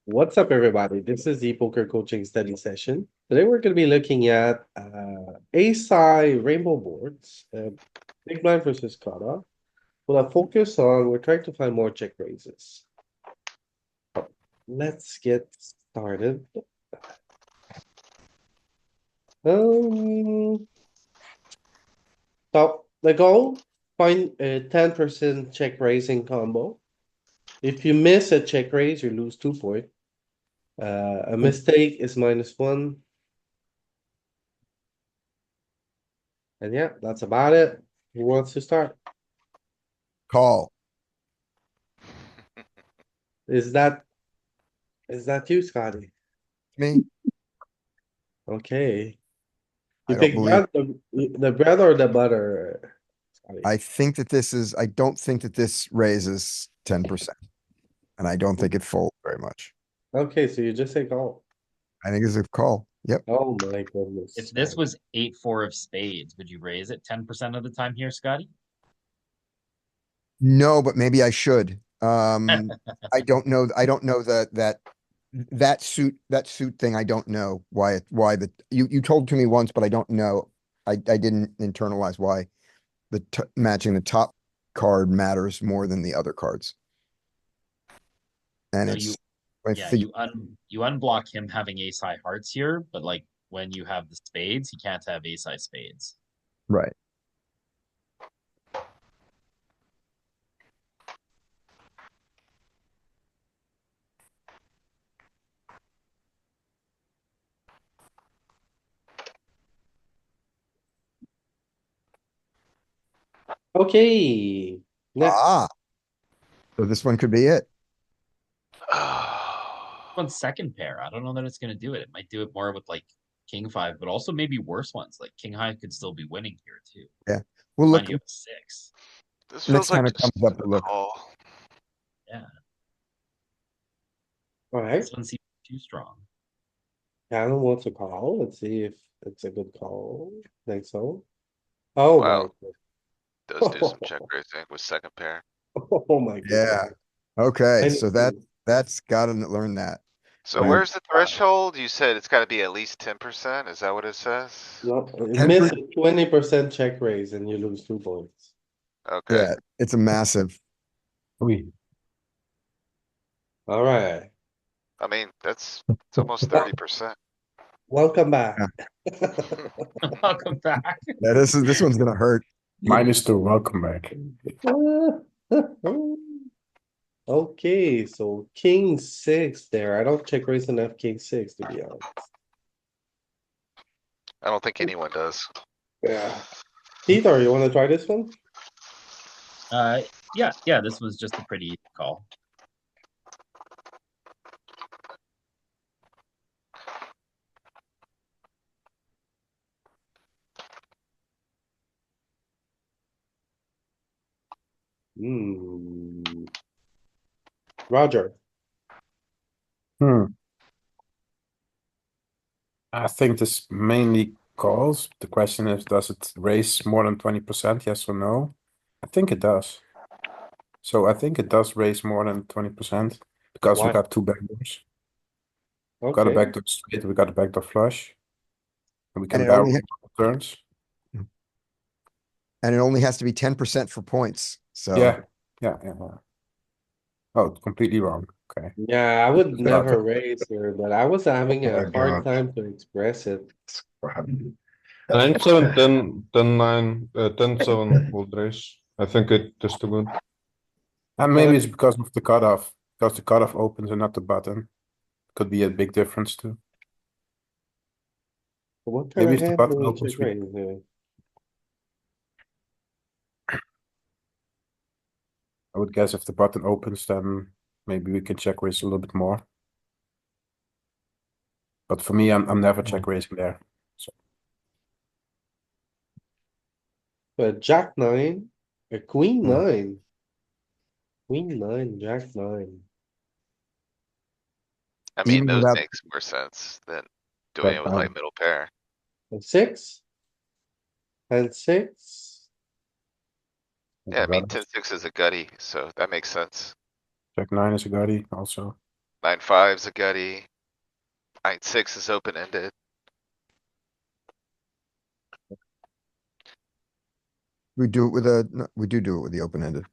What's up, everybody? This is the poker coaching study session. Today we're going to be looking at ace high rainbow boards, big blind versus cutoff. With a focus on we're trying to find more check raises. Let's get started. Um, so the goal, find a 10% check raising combo. If you miss a check raise, you lose 2 points. A mistake is -1. And yeah, that's about it. Who wants to start? Call. Is that is that you, Scotty? Me? Okay. You I don't pick believe. bread, the bread or the butter, Scotty? I don't think that this raises 10%. And I don't think it folds very much. Okay, so you just say call. I think it's a call. Yep. Oh my goodness, If this Scotty. was 8-4 of spades, would you raise it 10% of the time here, Scotty? No, but maybe I should. I don't know. I don't know that suit thing. I don't know why you told to me once, but I don't know. I didn't internalize why matching the top card matters more than the other cards. And So it's you, I yeah, think you unblock him having ace high hearts here, but like when you have the spades, he can't have ace high spades. right. Okay, next. Ah, so this one could be it. One's second pair. I don't know that it's gonna do it. It might do it more with like king five, but also maybe worse ones. Like king high could still be winning here too. Yeah. We'll Mind look you have a six. This next feels like time it just comes up. a We'll look. call. Yeah, All right. this one seems too strong. Alan wants a call. Let's see if it's a good call. Think so. Oh my. Wow, does do some check raising with second pair. Oh my Yeah. goodness. Okay. I- So that's got to learn that. So Right. where's the threshold? You said it's gotta be at least 10%, is that what it says? No, you miss 10%. a 20% check raise and you lose 2 points. Okay, Yeah. It's a massive. Oui. All right. I mean, it's almost 30%. Welcome back. Yeah. Welcome back. Yeah, this one's gonna hurt. -2, welcome back. Okay, so king six there. I don't check raise enough king six to be honest. I don't think anyone does. Yeah. Peter, you wanna try this one? Uh, yeah, this was just a pretty easy call. Hmm. Roger. Hmm. I think this mainly calls. The question is, does it raise more than 20%? Yes or no? I think it does. So I think it does raise more than 20% because we Why? got two backdoors. We got a Okay. backdoor straight, we got a backdoor flush. And we And can it barrel only turns. has to be 10% for points. So Yeah. Oh, completely wrong. Okay. Yeah, I would Got never it. raise here, but I was having Oh my a hard God. time to express it. 9-7, 10, 10-9, 10-7 would raise. I think it is too good. And maybe it's because of the cutoff. Because the cutoff opens and not the button. Could be a big difference too. What kind Maybe of if the hand do button we opens, check raise here? I would guess if the button opens, then maybe we can check raise a little bit more. But for me, I'm never check raising there. So A jack nine, a queen Hmm. nine. Queen nine, jack nine. I mean, Even those without makes more sense than doing it with like middle pair. A six? And six? Yeah, I mean, 10-6 is a gutty, so that makes sense. Jack nine is a gutty also. 9-5's a gutty. 9-6 is open-ended. We do it with a, no, we do it with the open ended.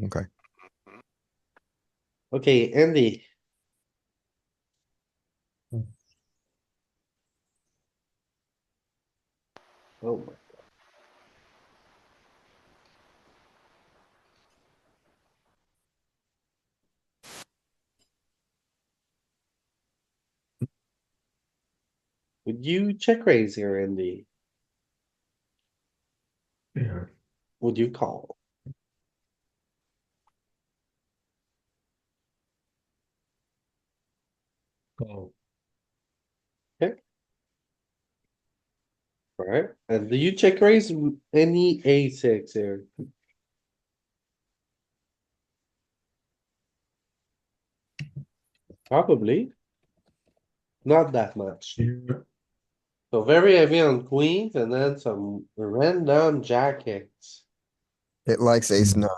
Okay. Okay, Andy. Oh my. Would you check raise here, Andy? Yeah. Would you call? Oh, Alright, and do you check raise any A6 here? Probably. Not that much. yeah. So very heavy on queens and then some random jackets. It likes ace nine.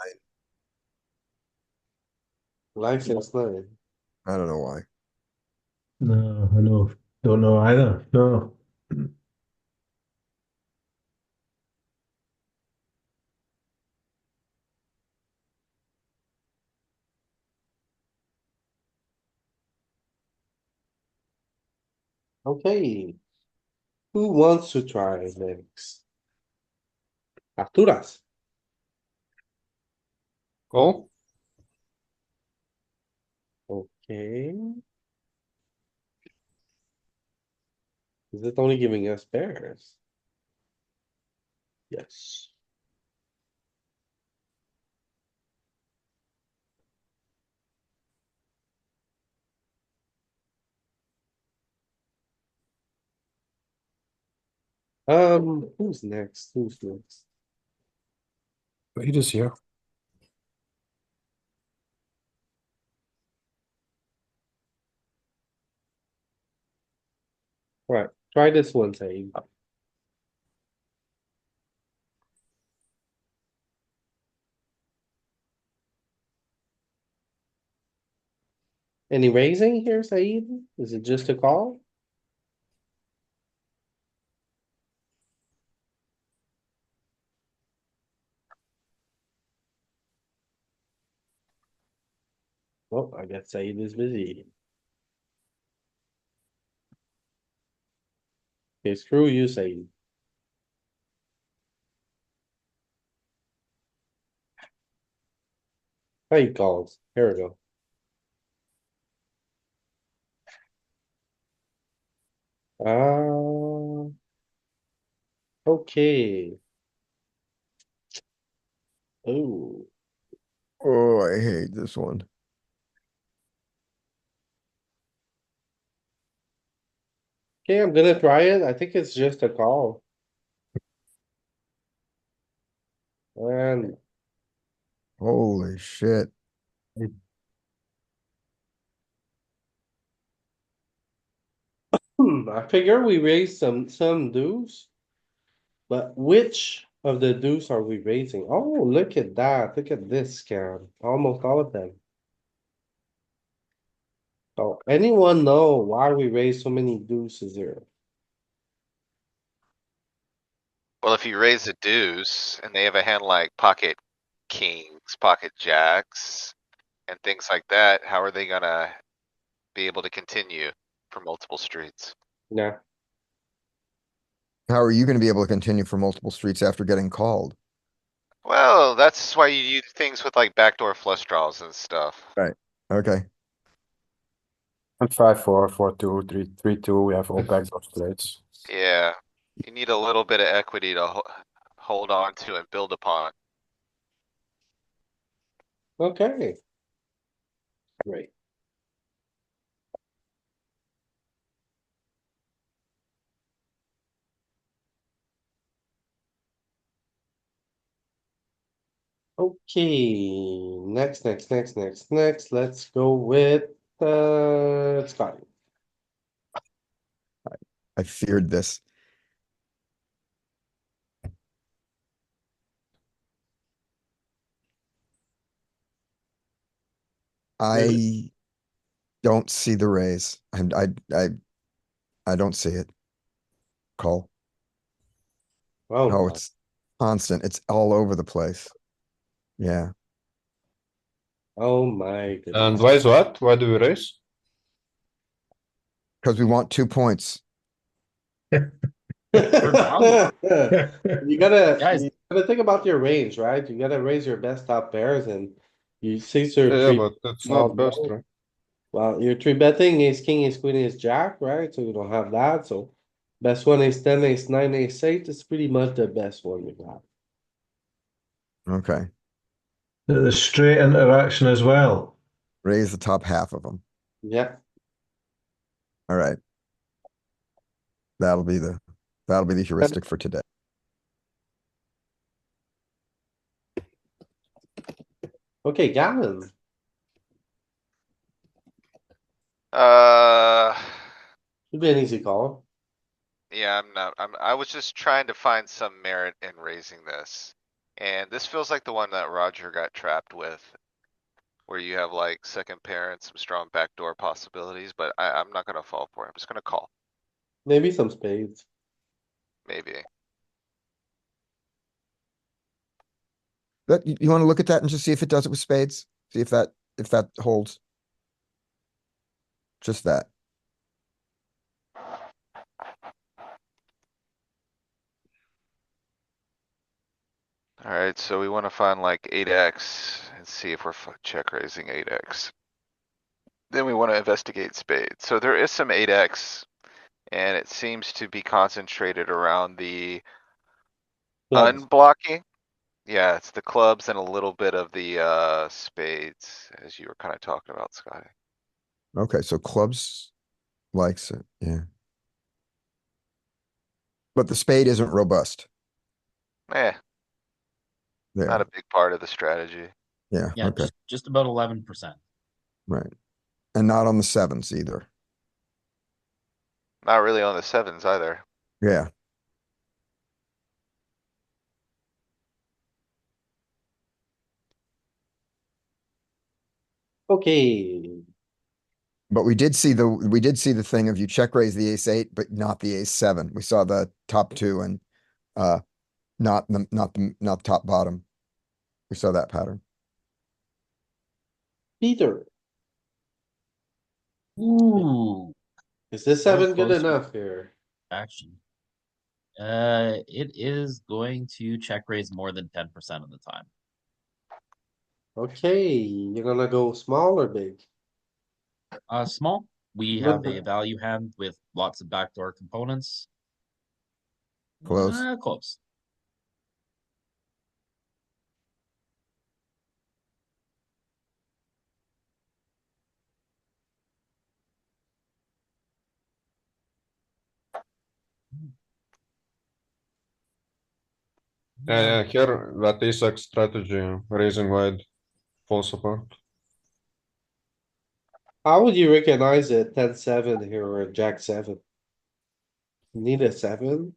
Likes it's nine. I don't know why. No, I know. Don't know either. No. Okay. Who wants to try next? Arturas. Call? Okay. Is it only giving us pairs? Yes. Who's next? Who's next? Wait is here. Right, try this one, Saeed. Any raising here, Saeed? Is it just a call? Well, I guess Saeed is busy. Okay, screw you, Saeed. How he calls. Here we go. Okay. Oh, Oh, I hate this one. okay, I'm gonna try it. I think it's just a call. And Holy shit. I figure we raised some deuce. But which of the deuce are we raising? Oh, look at that. Look at this scam. Almost all of them. So anyone know why we raise so many deuces here? Well, if you raise a deuce and they have a hand like pocket kings, pocket jacks, and things like that, how are they gonna be able to continue for multiple streets? Yeah, How are you gonna be able to continue for multiple streets after getting called? Well, that's why you use things with like backdoor flush draws and stuff. Right. Okay. And 5-4, 4-2, 3-3-2, we have all backdoor straights. Yeah, you need a little bit of equity to hold on to and build upon. okay. Great. Okay, next, let's go with, Scotty. I feared this. Really? I don't see the raise. I don't see it. Call. Oh, Oh, my. it's constant. It's all over the place. Yeah, Oh my And goodness. why is what? Why do we raise? because we want 2 points. value. You gotta, Guys, you gotta think about your range, right? You gotta raise your best top pairs and you see your Yeah, three but it's small not best, board. right? Well, you're three betting ace, king, ace, queen, ace, jack, right? So you don't have that, so best one is 10, ace, 9, ace, 8 is pretty much the best one you have. Okay, The straight interaction as well. raise the top half of them. Yeah, All right. That'll be the heuristic for today. okay, Gavin, Uh, should be an easy call. yeah, I was just trying to find some merit in raising this. And this feels like the one that Roger got trapped with. Where you have like second pair and some strong backdoor possibilities, but I'm not gonna fall for it. I'm just gonna call, Maybe some spades. maybe. But you want to look at that and just see if it does it with spades? See if that holds. Just that. Alright, so we wanna find like 8x and see if we're check raising 8x. Then we wanna investigate spades. So there is some 8x. And it seems to be concentrated around the Clubs. unblocking. Yeah, it's the clubs and a little bit of the spades, as you were kinda talking about, Scotty. Okay, so clubs likes it, yeah. But the spade isn't robust. Eh, not There, a big part of the strategy. yeah, yeah, okay, just about 11%. right. And not on the sevens either. Not really on the sevens either. Yeah, Okay, but we did see the thing of you check raise the ace eight, but not the ace seven. We saw the top two and not top bottom. We saw that pattern. Peter, Ooh, is this very 7 good close enough here? action. It is going to check raise more than 10% of the time. Okay, you're gonna go small or big? Small. We What have a the- value hand with lots of backdoor components. Close. Close. Yeah, here that ace-X strategy, raising wide, falls apart. How would you recognize a 10-7 here or a jack 7? Need a 7?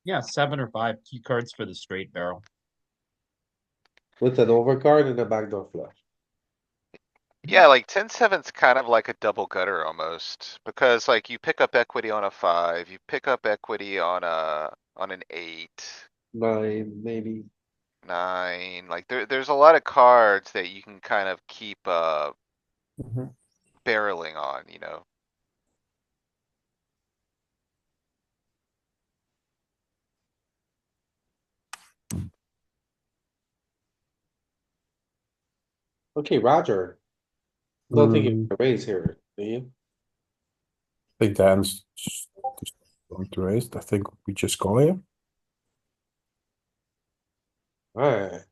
Yeah, 7 or 5 key cards for the straight barrel. With an overcard and a backdoor flush. Yeah, like 10-7's kind of like a double gutter almost, because like you pick up equity on a 5, you pick up equity on an 8, 9, maybe. 9, like there's a lot of cards that you can kind of keep barreling on, you know? Okay, Roger. Don't think you Mm, can raise here, do you? I think the hand's just going to raise. I think we just call here. Alright.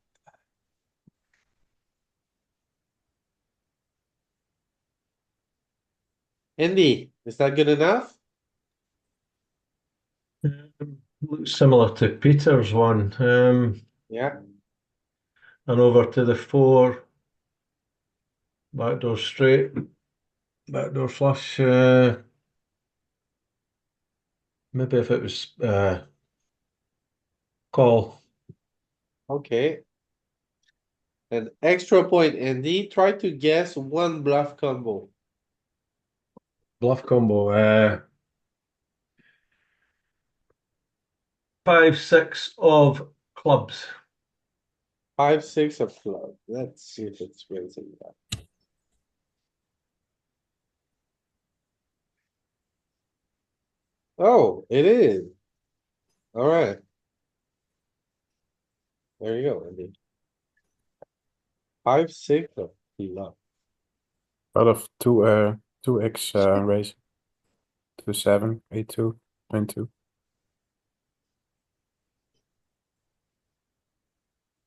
Andy, is that good enough? Looks similar to Peter's one. Yeah, And over to the 4. Backdoor straight. Backdoor flush. Maybe if it was call. okay. An extra point, Andy. Try to guess one bluff combo. Bluff combo. 5, 6 of clubs. 5, 6 of club. Let's see if it's raising that. Oh, it is. Alright. There you go, Andy. 5, 6 of club. Out of 2x raise. 2-7, 8-2, 9-2.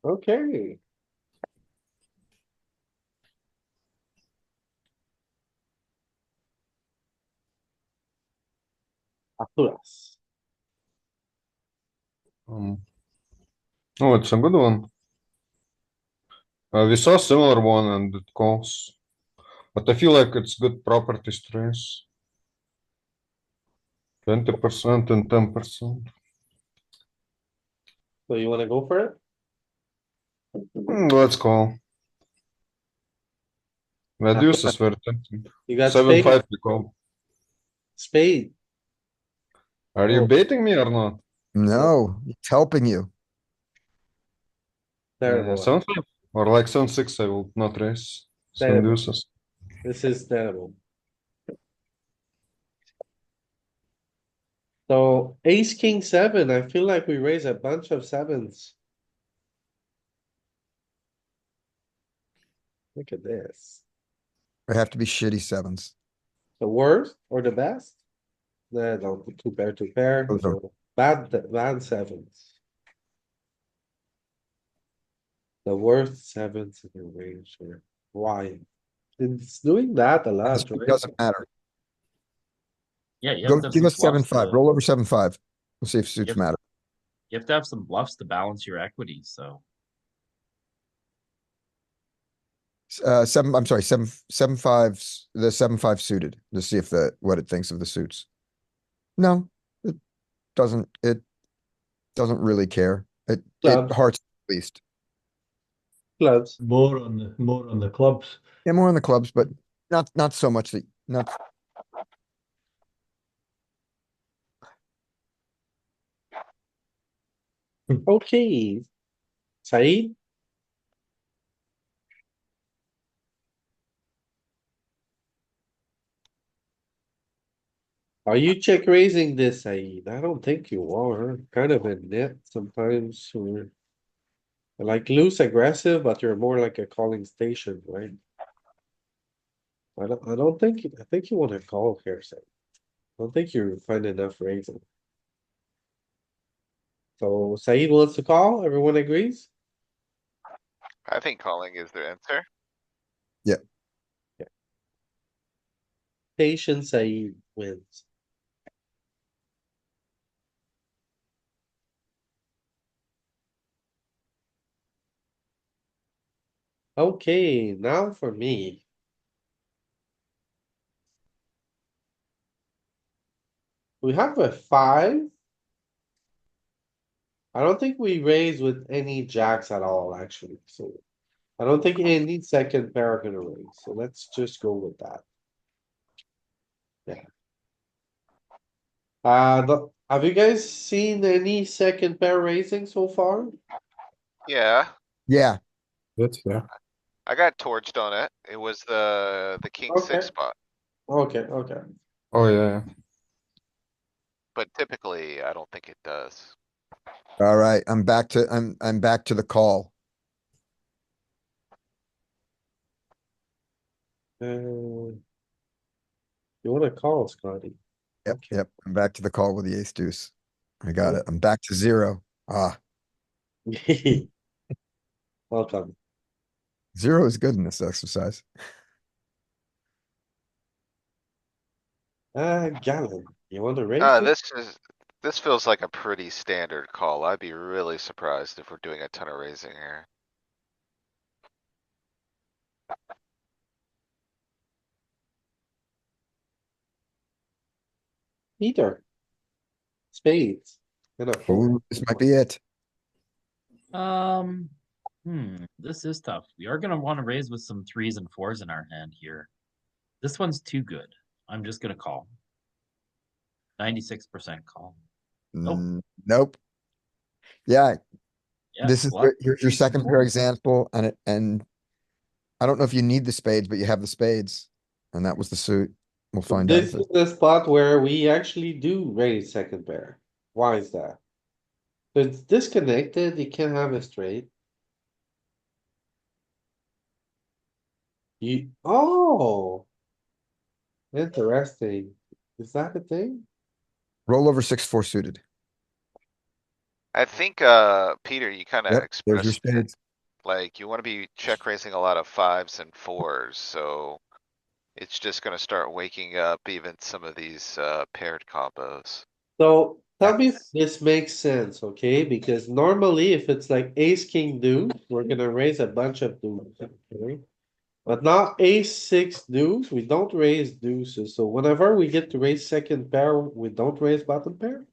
Okay. Apuras. Oh, it's a good one. We saw a similar one and it calls. But I feel like it's good properties to raise. 20% and 10%. So you wanna go for it? Let's call. The deuce is Apuras. very tempting. You got 7-5 spade, we call. spade. Are you Oh. baiting me or not? No, it's helping you. Terrible. 7-5 or like 7-6 I will not raise. Some Terrible. deuces. This is terrible. So ace, king, 7, I feel like we raise a bunch of sevens. Look at this. They have to be shitty sevens. The worst or the best? Nah, no, two pair, Those are- so bad sevens. The worst sevens in the range here. Why? It's doing that a lot, It right? doesn't matter. Yeah, you Go have to have give some us bluffs 7-5. to, Roll over 7-5. We'll see if suits Yep. matter. you have to have some bluffs to balance your equity, so. I'm sorry, 7-5, the 7-5 suited, to see if what it thinks of the suits. No, it doesn't really care. It Clubs. hearts at least. Clubs. More on the clubs. Yeah, more on the clubs, but not so much that, not, Okay. Said? Are you check raising this, Said? I don't think you are. Kind of a net sometimes, or like loose aggressive, but you're more like a calling station, right? I don't think, I think you wanna call here, Said. I don't think you find enough raising. So Said wants to call, everyone agrees? I think calling is the answer. Station Said wins. Okay, now for me. We have a 5. I don't think we raise with any jacks at all, actually, so. I don't think any second pair are gonna raise, so let's just go with that. Yeah. Have you guys seen any second pair raising so far? Yeah, yeah, Yeah. I got torched on it. It was the king Okay. 6 spot, Okay. Oh yeah. but typically I don't think it does. all right, I'm back to the call. You wanna call, Scotty? Yep, Okay. yep, I'm back to the call with the ace deuce. I got it. I'm back to 0. Ah, Welcome. 0 is good in this exercise. Galen, you wanna raise it? This feels like a pretty standard call. I'd be really surprised if we're doing a ton of raising here. Either. Spades. And a four. Ooh, this might be it. Um, this is tough. We are gonna want to raise with some 3s and 4s in our hand here. This one's too good. I'm just gonna call. 96% call. Nope. Nope. Yeah, Yeah, this is bluff, your ace and second pair fours. example, and I don't know if you need the spades, but you have the spades, and that was the suit. We'll find out. This is the spot where we actually do raise second pair. Why is that? It's disconnected, you can't have a straight. Oh. Interesting. Is that a thing? Roll over 6-4 suited. I think, Peter, you kinda Yep, there's your expressed it. spades. Like, you wanna be check raising a lot of fives and fours, so it's just gonna start waking up even some of these, paired combos. So tell me if this makes sense, okay? Because normally if it's like ace, king, deuce, we're gonna raise a bunch of deuces, okay? But not ace, six, deuce, we don't raise deuces. So whenever we get to raise second pair, we don't raise bottom pair?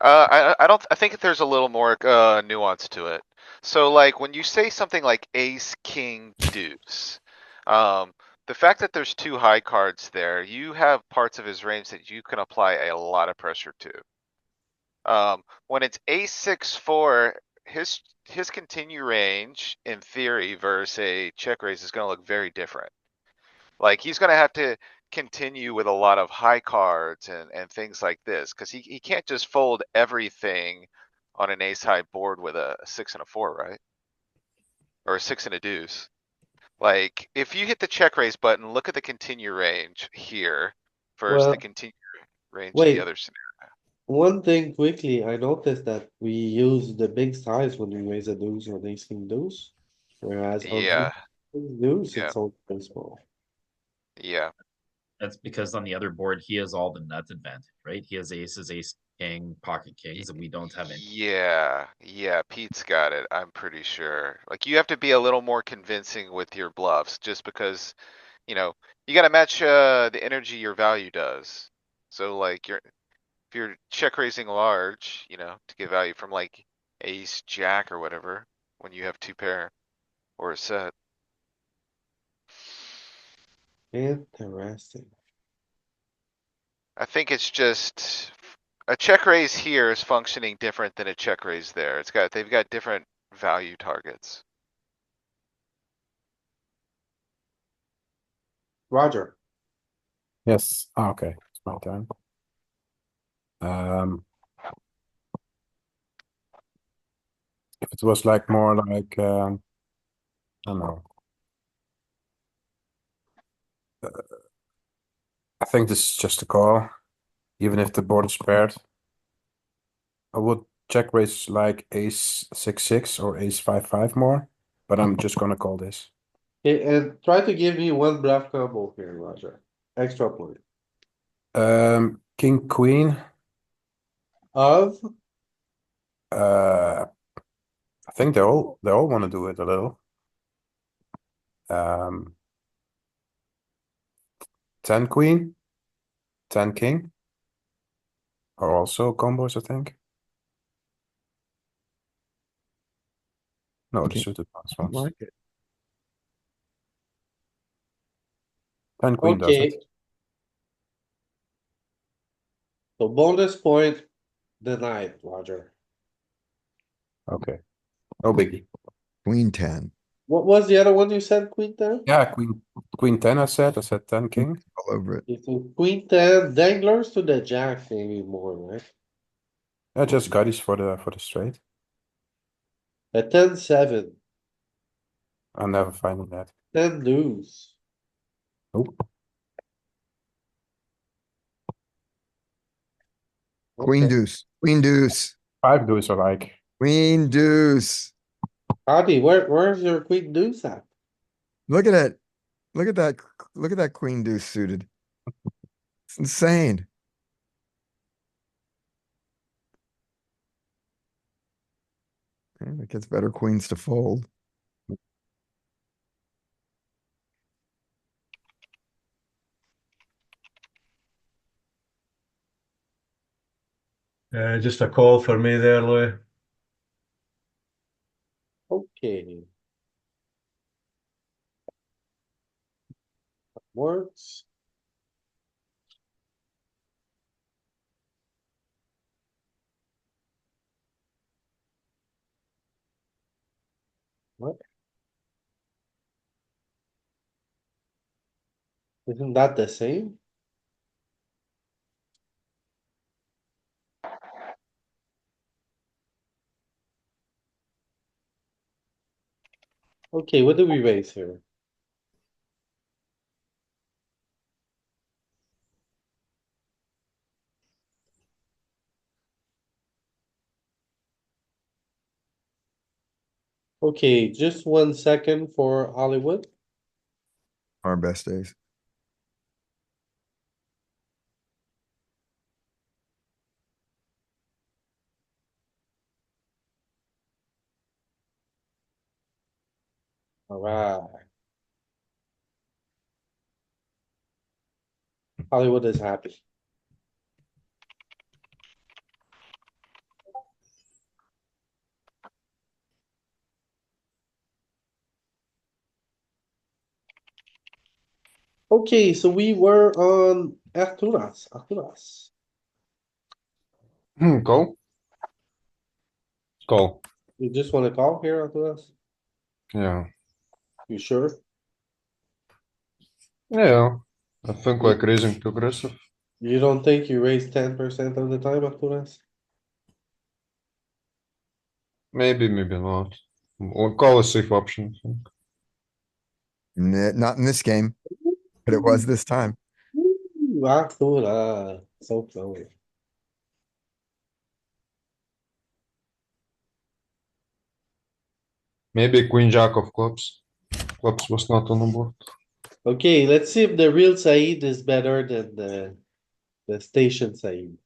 I don't, I think there's a little more, nuance to it. So like, when you say something like ace, king, deuce, the fact that there's two high cards there, you have parts of his range that you can apply a lot of pressure to. When it's ace, six, four, his continue range, in theory, versus a check raise is gonna look very different. Like, he's gonna have to continue with a lot of high cards and things like this, cuz he can't just fold everything on an ace high board with a six and a four, right? Or a six and a deuce. Like, if you hit the check raise button, look at the continue range here versus the Well, continue range in the wait, other scenario. one thing quickly, I noticed that we use the big size when we raise a deuce or ace, king, deuce. Whereas on Yeah, deuce, yeah, it's all very small. yeah. That's because on the other board, he has all the nut advantage, right? He has aces, ace, king, pocket kings, and we don't have any. Yeah, yeah, Pete's got it, I'm pretty sure. Like, you have to be a little more convincing with your bluffs, just because, you know, you gotta match, the energy your value does. So like, if you're check raising large, to get value from like ace, jack or whatever, when you have two pair or a set. Interesting. I think it's just, a check raise here is functioning different than a check raise there. They've got different value targets. Roger. Yes, okay, it's my turn. If it was like more like, I don't know. I think this is just a call, even if the board is paired. I would check raise like ace 6-6 or ace 5-5 more, but I'm just gonna call this. Okay, and try to give me one bluff combo here, Roger. Extra point. King, queen, Of, uh, I think they all want to do it a little. 10 queen, 10 king are also combos, I think. No, the Okay. suited ones. I like it. 10 queen doesn't. okay. So bonus point denied, Roger. Okay. No biggie. Queen 10. What was the other one you said, queen ten? Yeah, queen 10 I said 10 king. All over it. So queen ten, danglers to the jack maybe more, right? Yeah, just gutties for the straight. A 10-7, I'm never finding that. 10 deuce. Nope. Queen Okay. deuce. Queen deuce. 5 deuce I like. Queen deuce. Howdy, where's your queen deuce at? Look at it. Look at that. Look at that queen deuce suited. It's insane. And it gets better queens to fold. Just a call for me there, Louis. Okay. Works. What? Isn't that the same? Okay, what do we raise here? Okay, just 1 second for Hollywood. Our best days. Alright. Hollywood is happy. Okay, so we were on Arturas. Call. Call. You just wanna call here, Arturas? Yeah. You sure? Yeah. I think like raising too aggressive. You don't think you raise 10% of the time, Arturas? Maybe, maybe not. Or call a safe option, I think. Not in this game, but it was this time. Ooh, Arturas, so close. Maybe queen jack of clubs. Clubs was not on the board. Okay, let's see if the real Said is better than the station Said.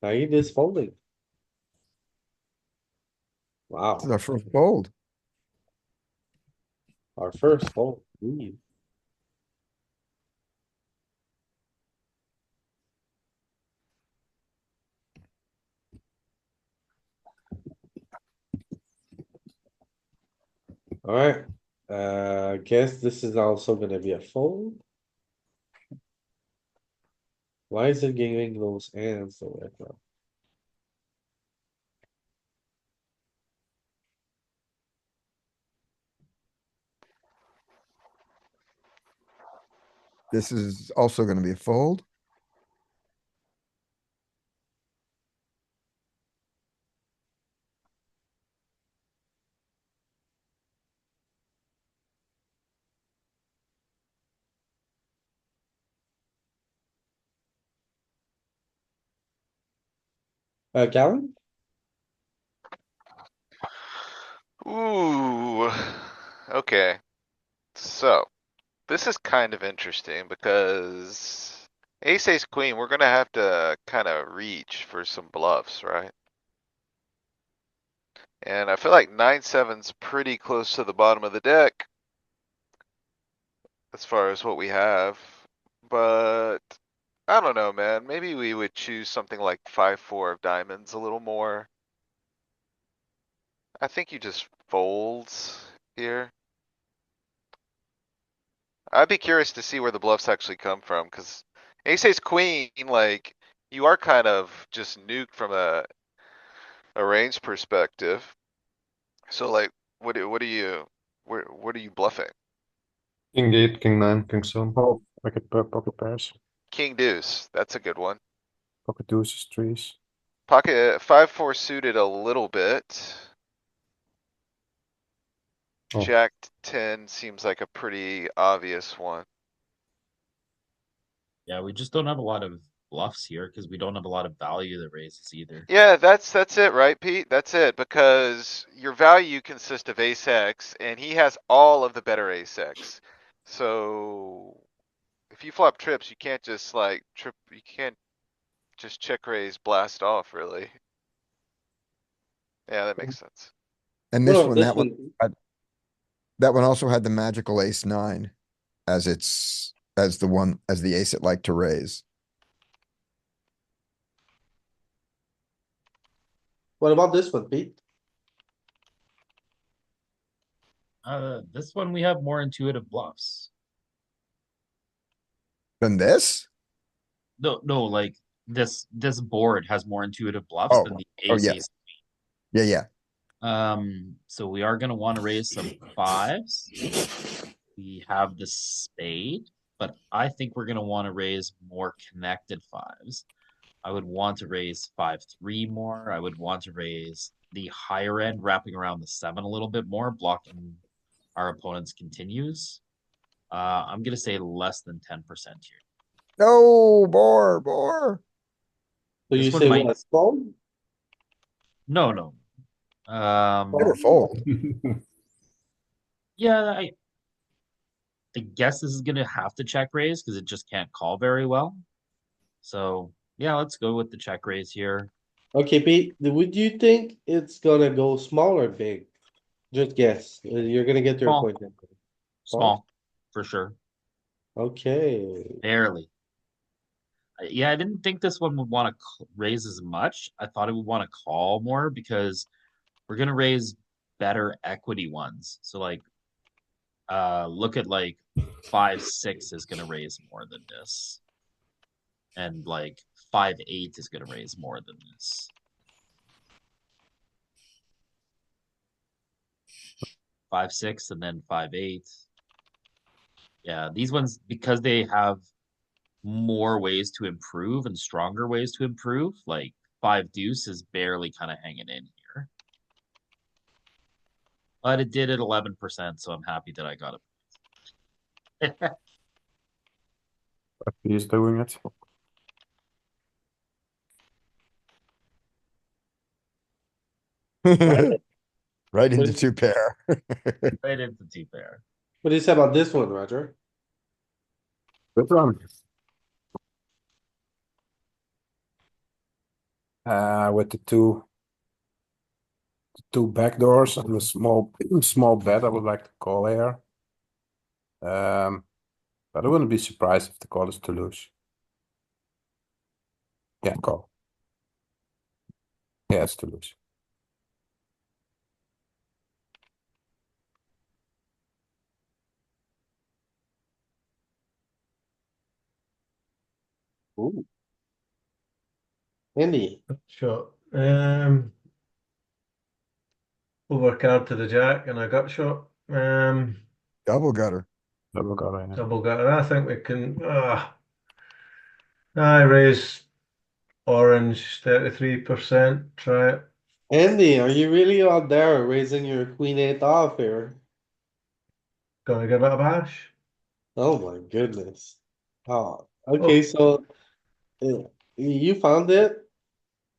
Said is folding. Wow, This is our first fold. our first fold. Ooh. Alright, guess this is also gonna be a fold. Why is it giving those hands so right now? This is also gonna be a fold. Galen? Ooh, okay. So, this is kind of interesting because ace queen, we're gonna have to kind of reach for some bluffs, right? And I feel like 9-7's pretty close to the bottom of the deck as far as what we have, but I don't know, man. Maybe we would choose something like 5-4 of diamonds a little more. I think you just folds here. I'd be curious to see where the bluffs actually come from, cuz ace queen, like, you are kind of just nuked from a range perspective. So like, what are you, what are you bluffing? King 8, king 9, king 7. Oh, pocket pairs, King deuce, that's a good one. pocket deuces, threes. Pocket 5-4 suited a little bit. Oh. Jack 10 seems like a pretty obvious one. Yeah, we just don't have a lot of bluffs here because we don't have a lot of value that raises either. Yeah, that's it, right, Pete? That's it, because your value consists of ace X, and he has all of the better ace X. So if you flop trips, you can't just like you can't just check raise blast off, really. Yeah, that makes sense. And What this about one, this that one, one? that one also had the magical ace nine as as the one, as the ace it liked to raise. What about this one, Pete? This one we have more intuitive bluffs. Than this? No, like this board has more intuitive bluffs Oh, than the oh, ace yeah. ace. Yeah. So we are gonna want to raise some fives. We have the spade, but I think we're gonna want to raise more connected fives. I would want to raise 5-3 more. I would want to raise the higher end, wrapping around the 7 a little bit more, blocking our opponent's continues. I'm gonna say less than 10% here. No, more. So This you one say might. what, fold? No. Better fold. Yeah, I guess this is gonna have to check raise because it just can't call very well. So yeah, let's go with the check raise here. Okay, Pete, would you think it's gonna go small or big? Just guess, you're gonna get your Small, point. small, for sure. Okay, Barely. Yeah, I didn't think this one would want to raise as much. I thought it would want to call more because we're gonna raise better equity ones. So like, look at like 5-6 is gonna raise more than this, and like 5-8 is gonna raise more than this. 5-6 and then 5-8. Yeah, these ones because they have more ways to improve and stronger ways to improve. Like 5 deuce is barely kind of hanging in here. But it did at 11%, so I'm happy that I got it. He's doing it. Right into What- 2 pair. Right into 2 pair. what do you say about this one, Roger? Good one. With the two back doors and the small bet, I would like to call here. But I wouldn't be surprised if the call is too loose. Yeah, call. Yeah, it's too loose. Ooh. Andy, Shot. Overcard to the jack and a gut shot. Double gutter. Double gutter, yeah. Double gutter. I think we can. I raise orange 33%. Try it. Andy, are you really out there raising your queen eight off here? Gonna give it a bash. Oh my goodness. Oh, okay, Oh. so you found it.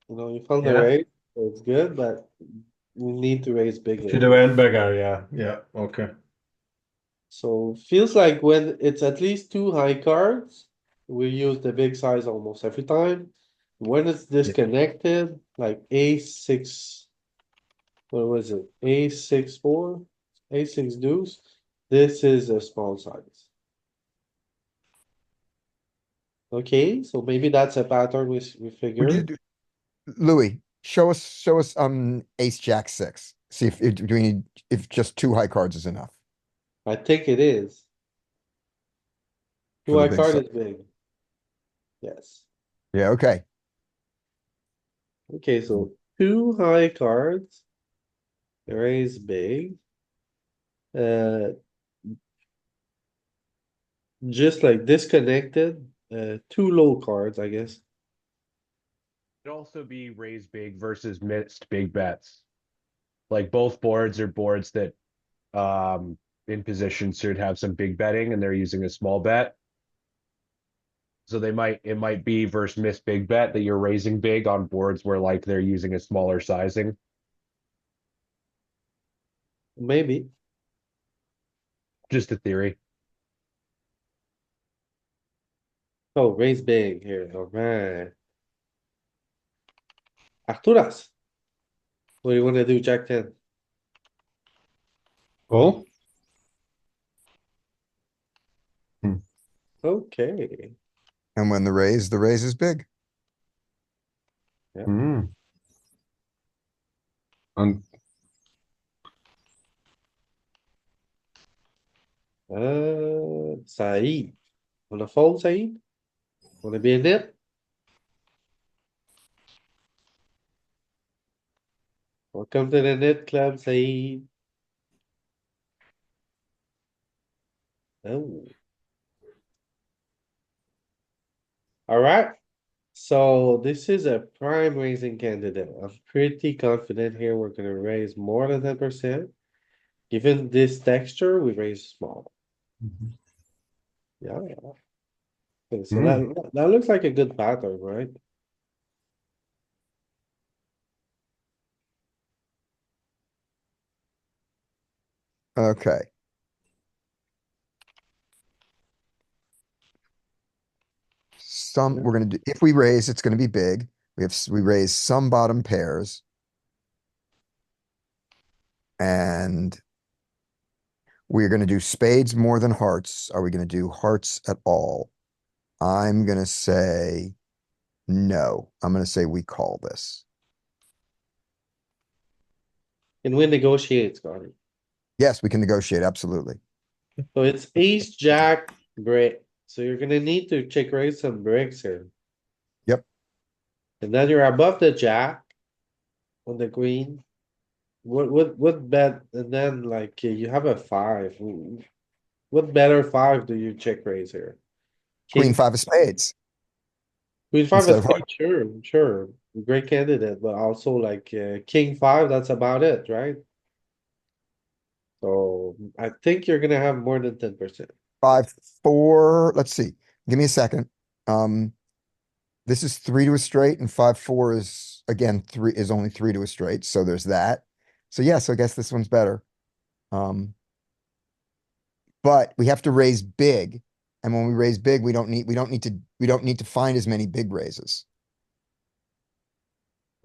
You found the Yeah. raise, so it's good, but you need to raise bigger. Should have went bigger. Yeah. Yeah. Okay. So feels like when it's at least 2 high cards, we use the big size almost every time. When it's disconnected, like A6, what was it? A6-4, A6 deuce. This is a small size. Okay, so maybe that's a pattern we Would you figured. do, Louis, show us ace jack 6. See if do we need if just 2 high cards is enough I think it is. for Two the high big card size. is big. Yes. Yeah, okay. Okay, so 2 high cards. Raise big. Just like disconnected, 2 low cards, I guess. Could also be raise big versus missed big bets. Like both boards are boards that in position should have some big betting and they're using a small bet. So it might be versus missed big bet that you're raising big on boards where like they're using a smaller sizing. Maybe. Just a theory. Oh, raise big here, alright. Arturas. What do you wanna do, Jack 10? Call? Okay, And when the raise is big. Hmm. And Said. Wanna fold, Said? Wanna be a nit? Welcome to the knit club, Saeed. Oh. Alright, so this is a prime raising candidate. I'm pretty confident here we're gonna raise more than 10%. Given this texture, we raise small. Yeah. Okay, so that looks like a good pattern, right? Okay. We're gonna do, if we raise, it's gonna be big. We raise some bottom pairs. And we're gonna do spades more than hearts. Are we gonna do hearts at all? I'm gonna say no. I'm gonna say we call this. Can we negotiate, Scotty? Yes, we can negotiate, absolutely. So it's ace, jack, brick. So you're gonna need to check raise some bricks here. Yep. And then you're above the jack on the queen. What bet? And then like you have a five. What better five do you check raise here? Queen King, five of spades. queen five instead is of heart. sure, sure. Great candidate, but also like king five, that's about it, right? So I think you're gonna have more than 10%. 5-4. Let's see. Give me a second. This is 3 to a straight, and 5-4 is again only 3 to a straight. So there's that. So yeah, so I guess this one's better. But we have to raise big. And when we raise big, we don't need to find as many big raises.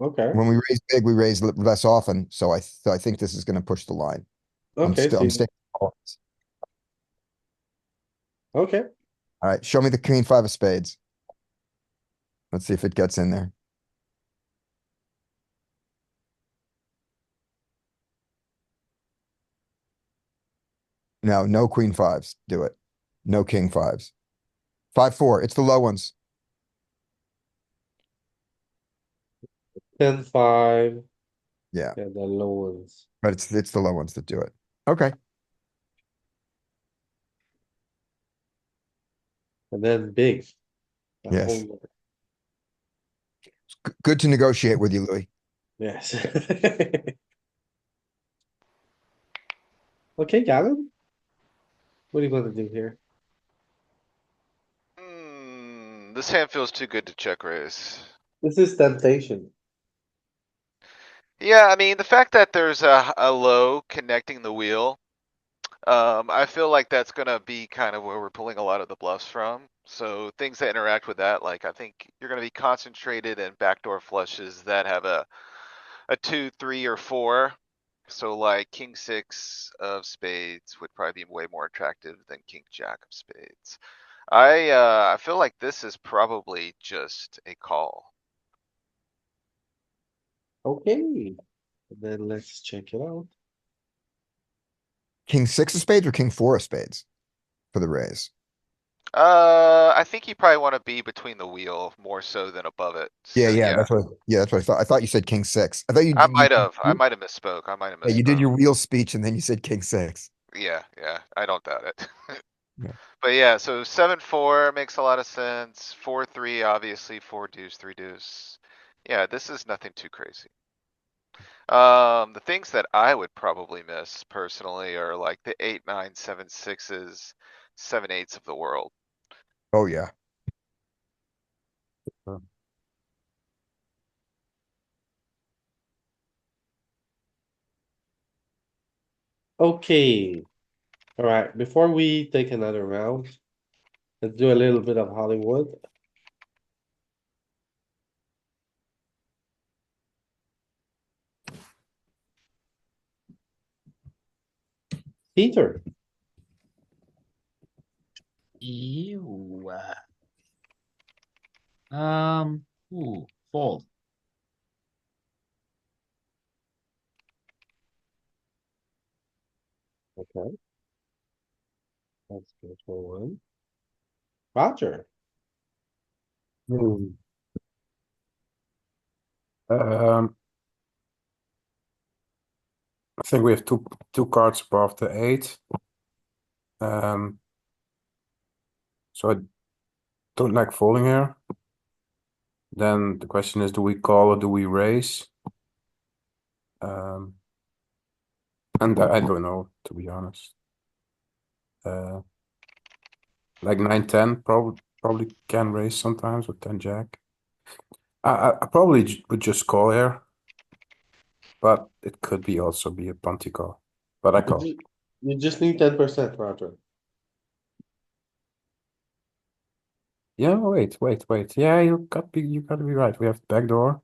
Okay, When we raise big, we raise less often. So I think this is going to push the line. okay, I'm so, sticking. okay, All right, show me the queen five of spades. Let's see if it gets in there. No, no queen fives. Do it. No king fives. 5-4. It's the low ones. 10-5, Yeah, and the low ones. but it's the low ones that do it. Okay. And then big. The Yes. whole- Good to negotiate with you, Louis. Yes. Okay, Galen. What do you want to do here? This hand feels too good to check raise. This is temptation. Yeah, I mean, the fact that there's a low connecting the wheel. I feel like that's gonna be kind of where we're pulling a lot of the bluffs from. So things that interact with that, like I think you're gonna be concentrated in backdoor flushes that have a 2, 3, or 4. So like king six of spades would probably be way more attractive than king jack of spades. I feel like this is probably just a call. Okay. And then let's check it out. King six of spades or king four of spades for the raise? I think you probably wanna be between the wheel more so than above it. Yeah, So yeah, yeah, that's what I thought. I thought you said king six. I thought I might have misspoke. I might have yeah, you did misspoke. your wheel speech and then you said king six. Yeah, I don't doubt it. Yeah. But yeah, so 7-4 makes a lot of sense. 4-3, obviously, 4 deuce, 3 deuce. Yeah, this is nothing too crazy. The things that I would probably miss personally are like the 8, 9, 7, 6s, 7, 8s of the world. Oh, yeah. Okay. Alright, before we take another round, let's do a little bit of Hollywood. Peter, Ew. Ooh, fold. okay. That's good for one. Roger, Hmm. Um, I think we have two cards above the 8. So I don't like folding here. Then the question is, do we call or do we raise? And I don't know, to be honest. Like 9-10 probably can raise sometimes with 10 jack. I probably would just call here, but it could be also be a punty call. But I call. You just need 10%, Roger. Yeah, wait. Yeah, you gotta be right. We have backdoor.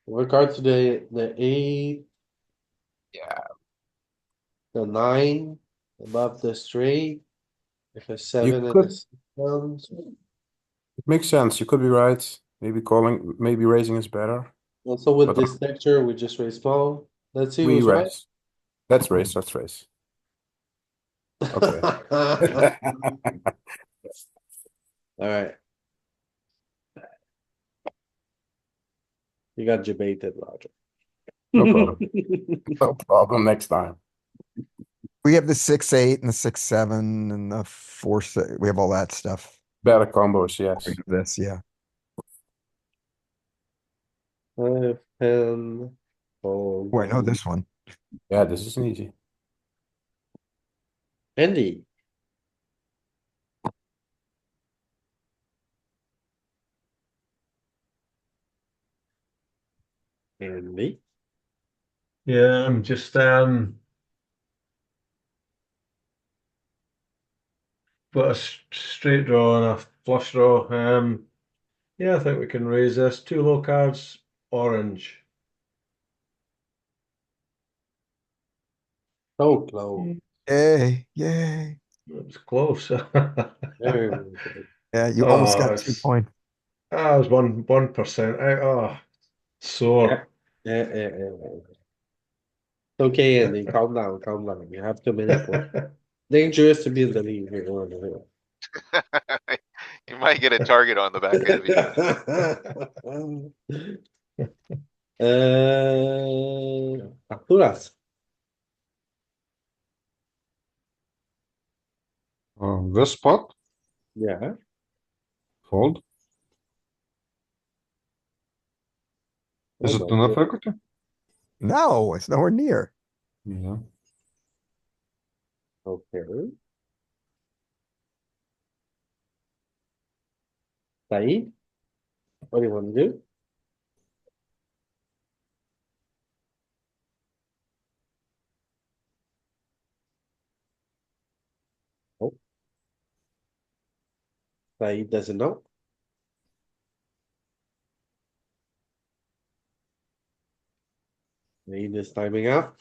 What cards today? The 8, Yeah, the 9, above the straight. If a 7 and a could. 6 comes. It makes sense. You could be right. Maybe calling, maybe raising is better. Also with But this texture, we just raise small. Let's see we who's right. raise. Let's raise. Okay. Alright. You got debated, Roger. No problem. No problem next time. We have the 6-8 and the 6-7 and the 4-6. We have all that stuff. Better combos, yes. This, yeah. 5, 10. Oh, Oh, I know this one. Yeah, this is easy. Andy. Andy. Yeah, I'm just got a straight draw and a flush draw. Yeah, I think we can raise this. 2 low cards, orange. So close. Yay, yay. It was close. Very good. Yeah, you almost got 2 it's points. I was 1%. Sore. Yeah. Okay, Andy, calm down. You have 2 minutes left. Dangerous to be in the lead here. You might get a target on the back end of you. Arturas. This spot, Yeah. fold. Is Oh it my enough God. equity? No, it's nowhere near. Yeah. Okay. Said, what do you want to do? Oh, Said doesn't know. Said is timing out.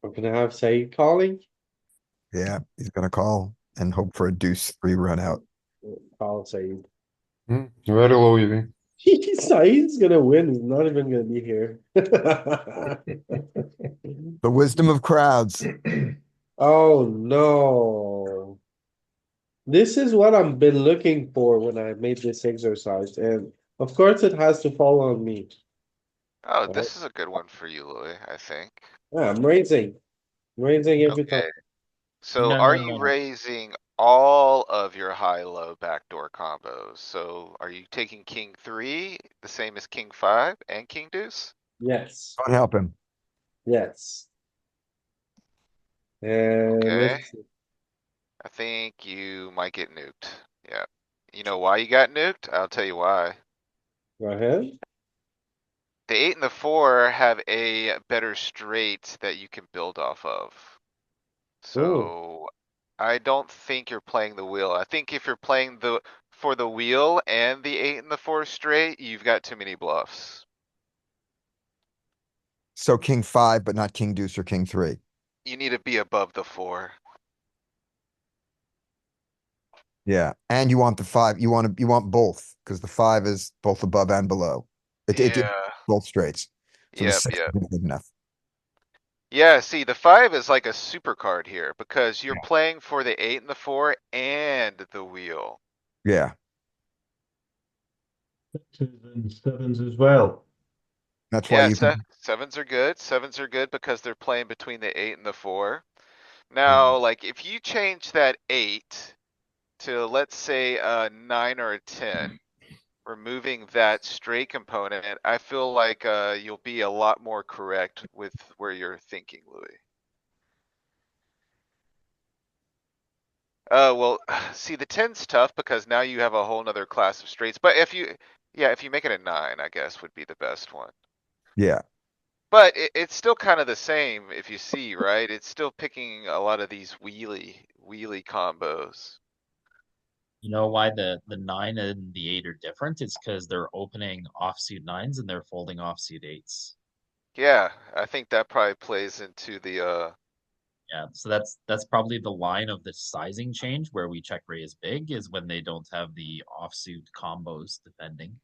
We're gonna have Said calling. Yeah, he's gonna call and hope for a deuce 3 run out. Call Said. Very low EV. Said's gonna win. He's not even gonna be here. The wisdom of crowds. Oh no. This is what I've been looking for when I made this exercise, and of course it has to fall on me. Oh, this is a good one for you, Louis, I think. Yeah, I'm raising. Raising every time. Okay, so No, are no, you no. raising all of your high-low backdoor combos? So are you taking king 3, the same as king 5 and king deuce? Yes, Don't help him. yes. And Okay. let's see. I think you might get nuked. Yeah. You know why you got nuked? I'll tell you why. Go ahead. The 8 and the 4 have a better straight that you can build off of. So I don't think you're playing the wheel. I think if you're playing for the wheel and the 8 and the 4 straight, you've got too many bluffs. So king 5, but not king deuce or king 3. You need to be above the 4. Yeah, and you want the 5. You want both because the 5 is both above and below. It Yeah. both straights. So the Yep, 6 yep. isn't good enough. Yeah, see, the 5 is like a super card here because you're Yeah. playing for the 8 and the 4 and the wheel. Yeah. 6s and 7s as well. That's why Yeah, you can, sevens are good. Sevens are good because they're playing between the 8 and the 4. Mm. Now, like, if you change that 8 to, let's say, a 9 or a 10, removing that straight component, I feel like, you'll be a lot more correct with where you're thinking, Louis. Well, see, the 10's tough because now you have a whole nother class of straights, but if you make it a 9, I guess would be the best one. yeah. But it's still kind of the same if you see, right? It's still picking a lot of these wheelie combos. You know why the 9 and the 8 are different? It's because they're opening offsuit 9s and they're folding offsuit 8s. Yeah, I think that probably plays into the, Yeah, so that's probably the line of the sizing change where we check raise big is when they don't have the offsuit combos defending.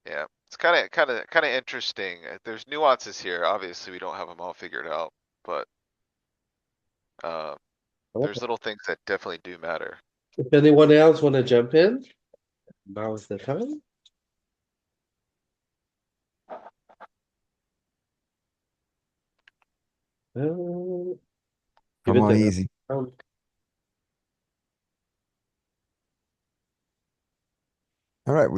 yeah, it's kinda interesting. There's nuances here. Obviously, we don't have them all figured out, but, uh, there's little things that definitely do matter. If anyone else wanna jump in, now is the time. Uh, Give Come it on, to easy. them. All right,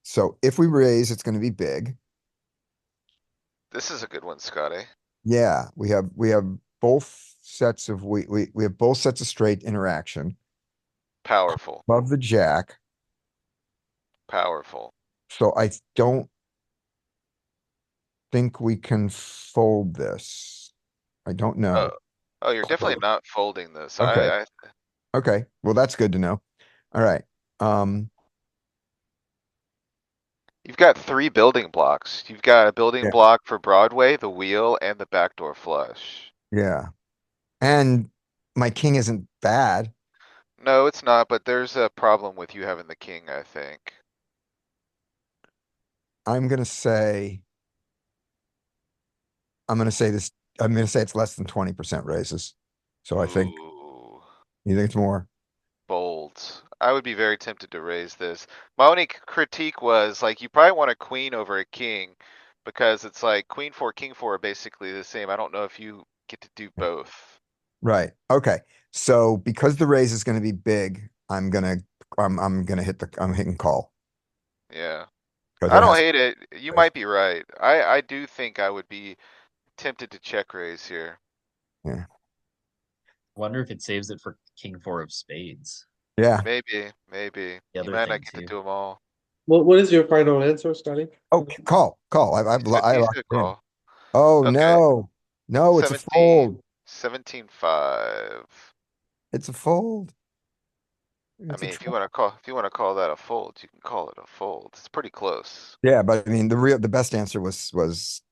so if we raise, it's gonna be big. This is a good one, Scotty. Yeah, we have both sets of, we have both sets of straight interaction Powerful, above the jack. powerful. So I don't think we can fold this. I don't Oh, know. oh, you're definitely not folding this. Okay, I okay. Well, that's good to know. All right. Um, You've got 3 building blocks. You've got a building yeah, block for Broadway, the wheel, and the backdoor flush. yeah. And my king isn't bad. No, it's not, but there's a problem with you having the king, I think. I'm gonna say, I'm gonna say this, I'm gonna say it's less than 20% raises. So I think, Ooh, you think it's more? bold. I would be very tempted to raise this. My only critique was like, you probably want a queen over a king because it's like queen 4, king 4 are basically the same. I don't know if you get to do both. Right. Okay. So because the raise is gonna be big, I'm hitting call. Yeah. Because I it don't has, hate it. You might be right. I do think I would be tempted to check raise here. yeah. Wonder if it saves it for king 4 of spades. Yeah. Maybe. The You other might not thing get to too. do them all. What is your final answer, Scotty? Oh, call. I You locked said it in. call. Oh, Okay, no. No, it's a 17, fold. 17-5. It's a fold. I It's a mean, trap. if you wanna call that a fold, you can call it a fold. It's pretty close. Yeah, but I mean, the best answer was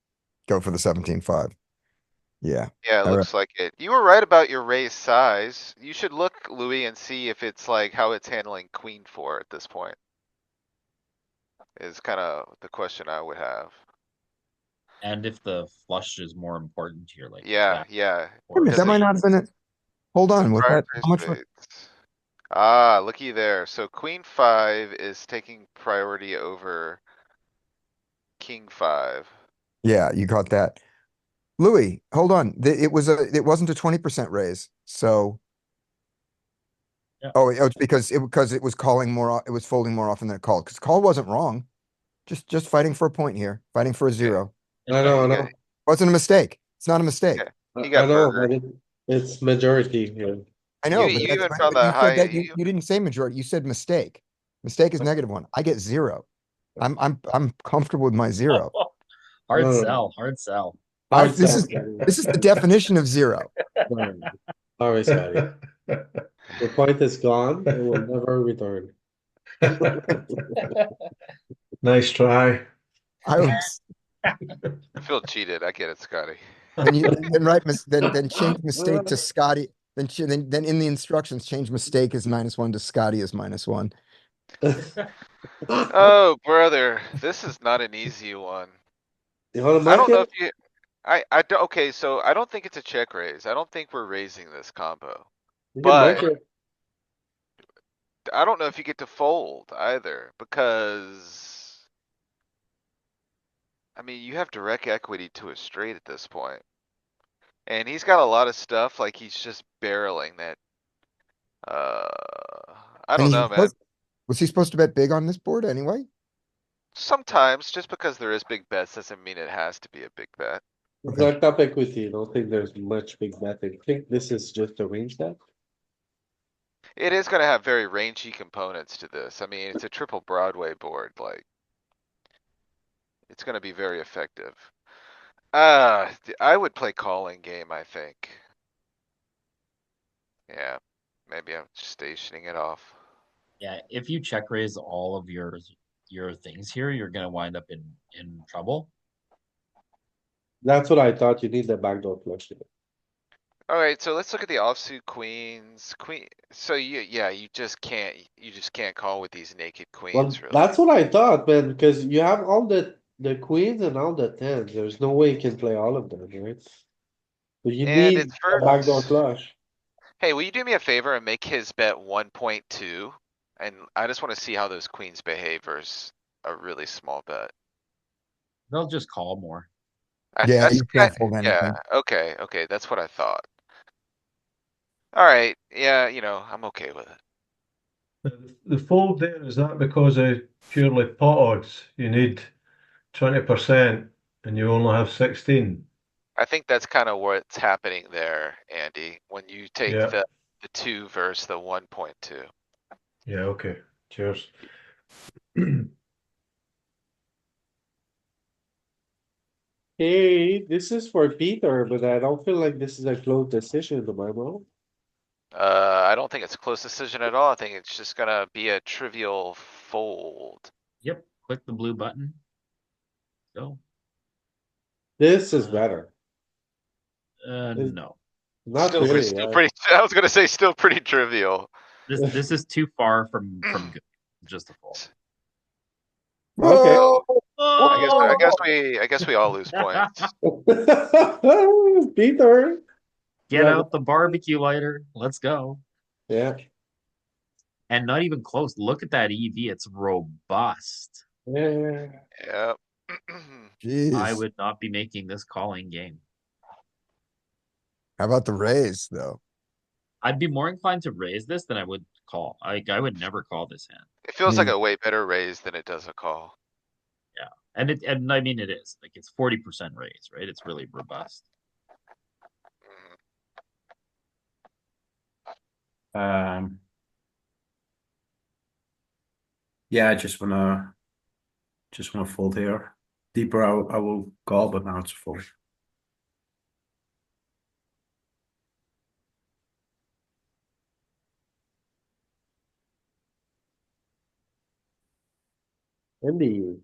go for the 17-5. Yeah. Yeah, it All right. looks like it. You were right about your raise size. You should look, Louis, and see if it's like how it's handling queen 4 at this point. Is kinda the question I would have. And if the flush is more important here, like Yeah, jack yeah, Wait a or minute, that because might not have been it. Hold it's a on, was that priority how much? spades. Ah, looky there. So queen 5 is taking priority over king 5. Yeah, you got that. Louis, hold on. It wasn't a 20% raise. So, yeah. it's because it was calling more, it was folding more often than it called. Because call wasn't wrong. Just fighting for a point here, fighting for a Yeah, 0. I yeah, know, I he got, know, Wasn't a mistake. It's not a yeah, mistake. he I got know, but burgered. it's majority here. I You know, but you that's even fine. found But you that said high, that you didn't say majority. You said mistake. Mistake is -1. I get 0. I'm comfortable with my 0. Hard No, sell, hard sell. I hard this sell, is Scotty. this is the definition of 0. Sorry, Scotty. The point is gone. It will never return. Nice try. I was I feel cheated. I get it, Scotty. then write then change mistake to Scotty. Then in the instructions change mistake as -1 to Scotty as -1. Oh, brother, this is not an easy one. You wanna I mark don't know it? if you, I don't, okay, so I don't think it's a check raise. I don't think we're raising this combo. You can mark But it. I don't know if you get to fold either, because I mean, you have direct equity to a straight at this point. And he's got a lot of stuff, like he's just barreling that. I And don't he's know, man. was he supposed to bet big on this board anyway? Sometimes, just because there is big bets doesn't mean it has to be a big bet. It's Okay. not top equity. I don't think there's much big betting. I think this is just a range bet. It is gonna have very rangy components to this. I mean, it's a triple Broadway board, like. It's gonna be very effective. I would play calling game, I think. Yeah, maybe I'm stationing it off. Yeah, if you check raise all of your things here, you're gonna wind up in trouble. That's what I thought. You need the backdoor flush. Alright, so let's look at the offsuit queens, so yeah, you just can't call with these naked Well, queens, really. that's what I thought, man, because you have all the queens and all the tens. There's no way you can play all of them, right? But you And need it's a backdoor first. flush. Hey, will you do me a favor and make his bet 1.2? And I just wanna see how those queens behave versus a really small bet. They'll just call more. Yeah, you can't fold Yeah, anything. okay, that's what I thought. Alright, yeah, I'm okay with it. The fold there, is that because of purely pot odds? You need 20% and you only have 16. I think that's kinda what's happening there, Andy, when you take Yeah. the 2 versus the 1.2. Yeah, okay. Cheers. Hey, this is for Peter, but I don't feel like this is a close decision, am I wrong? I don't think it's a close decision at all. I think it's just gonna be a trivial fold. Yep, click the blue button. Go. This is better. No. Not Still, really, still yeah. pretty, I was gonna say still pretty trivial. This is too far from good. Just a fold. Okay. Whoa! I guess we all lose points. Peter, Get Yeah. out the barbecue lighter. Let's go. yeah, And not even close. Look at that EV. It's robust. yeah. Yep. I Jeez. would not be making this calling game. How about the raise though? I'd be more inclined to raise this than I would call. I would never call this hand. It feels like Me- a way better raise than it does a call. And I mean it is. Like it's 40% raise, right? It's really robust. Mhm. Yeah, I just wanna fold here. Deeper, I will call, but now it's a fold. Andy,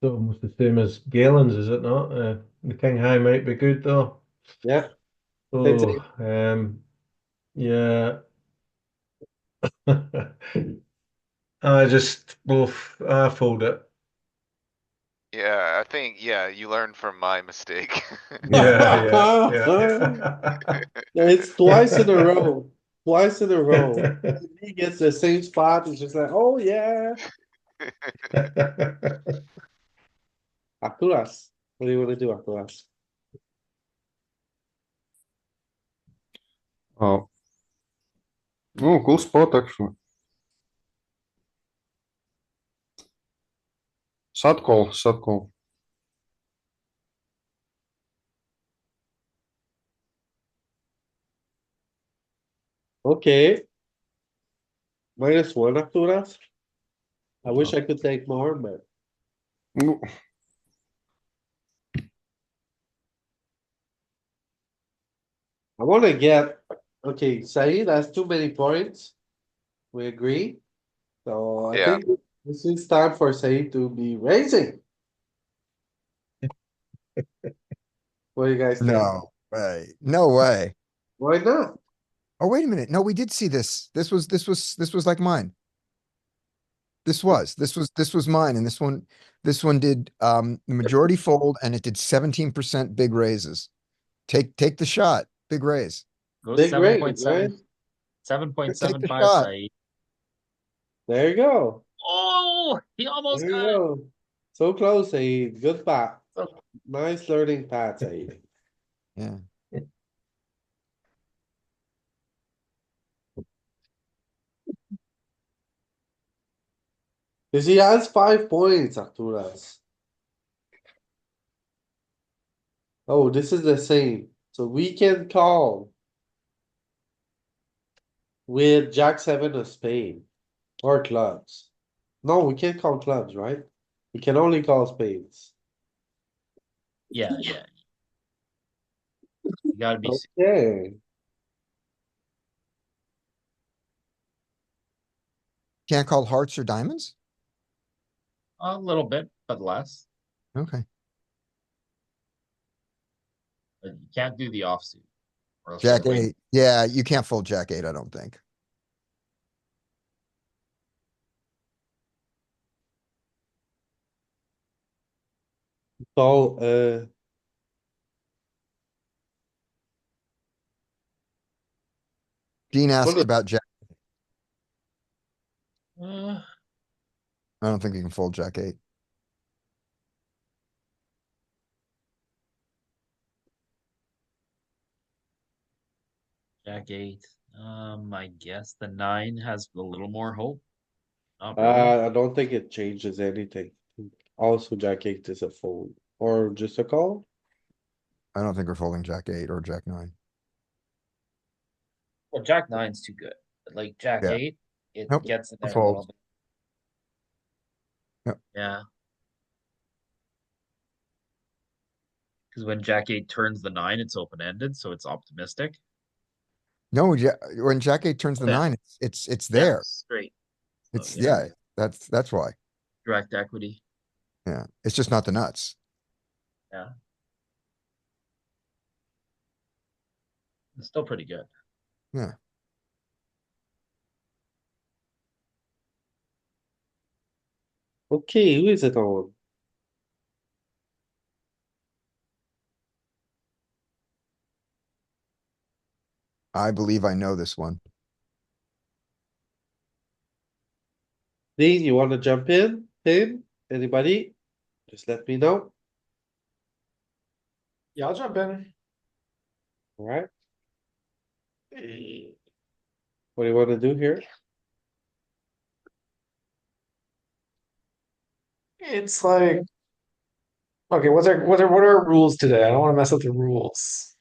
So almost the same as Galen's, is it not? The king high might be good though. yeah, Oh, yeah. I just both I fold it. Yeah, I think, yeah, you learn from my mistake. Yeah. it's twice in a row. Twice in a row. He gets the same spot. He's just like, oh yeah. Arturas, what do you want to do, Arturas? Oh. Oh, cool spot actually. Sad call, sad call. Okay. -1, Arturas. I wish I could take more, but No. I wanna get, okay, Saeed has too many points. We agree. So I Yeah. think this is time for Saeed to be raising. What do you guys think? No way. No way. Why not? Oh, wait a minute. No, we did see this. This was like mine. This was mine. And this one did, the majority fold and it did 17% big raises. Take the shot. Big raise. Go Big raise, right? 7.75 shot. Saeed. There you go. Oh, he almost There you got it. go. So close, a good path. So- Nice learning path, Saeed. Yeah. Cause he has 5 points, Arturas. Oh, this is the same. So we can call with Jack seven of spade or clubs. No, we can't call clubs, right? We can only call spades. Yeah. You gotta be. Okay, Can't call hearts or diamonds? A little bit, but less. Okay. But you can't do the offsuit. Or else Jack you're way- eight. Yeah, you can't fold Jack eight, I don't think. so, Dean asked What- about Jack. Uh, I don't think you can fold Jack eight. Jack eight. I guess the 9 has a little more hope. Not really. I don't think it changes anything. Also, Jack eight is a fold or just a call. I don't think we're folding Jack eight or Jack nine. Well, Jack 9's too good. But like Jack Yeah. 8, it Nope, gets in a there a little fold. bit. Yep. Yeah. Because when Jack 8 turns the 9, it's open ended, so it's optimistic. No, when Jack eight turns the Yeah. nine, it's Yeah, there. straight. So, It's yeah, that's why. Direct equity. Yeah, it's just not the nuts. Yeah. It's still pretty good. Yeah. Okay, who is it on? I believe I know this one. Dean, you wanna jump in? Tim, anybody? Just let me know. Yeah, I'll jump in. Alright. What do you wanna do here? It's like, okay, what are our rules today? I don't want to mess up the rules.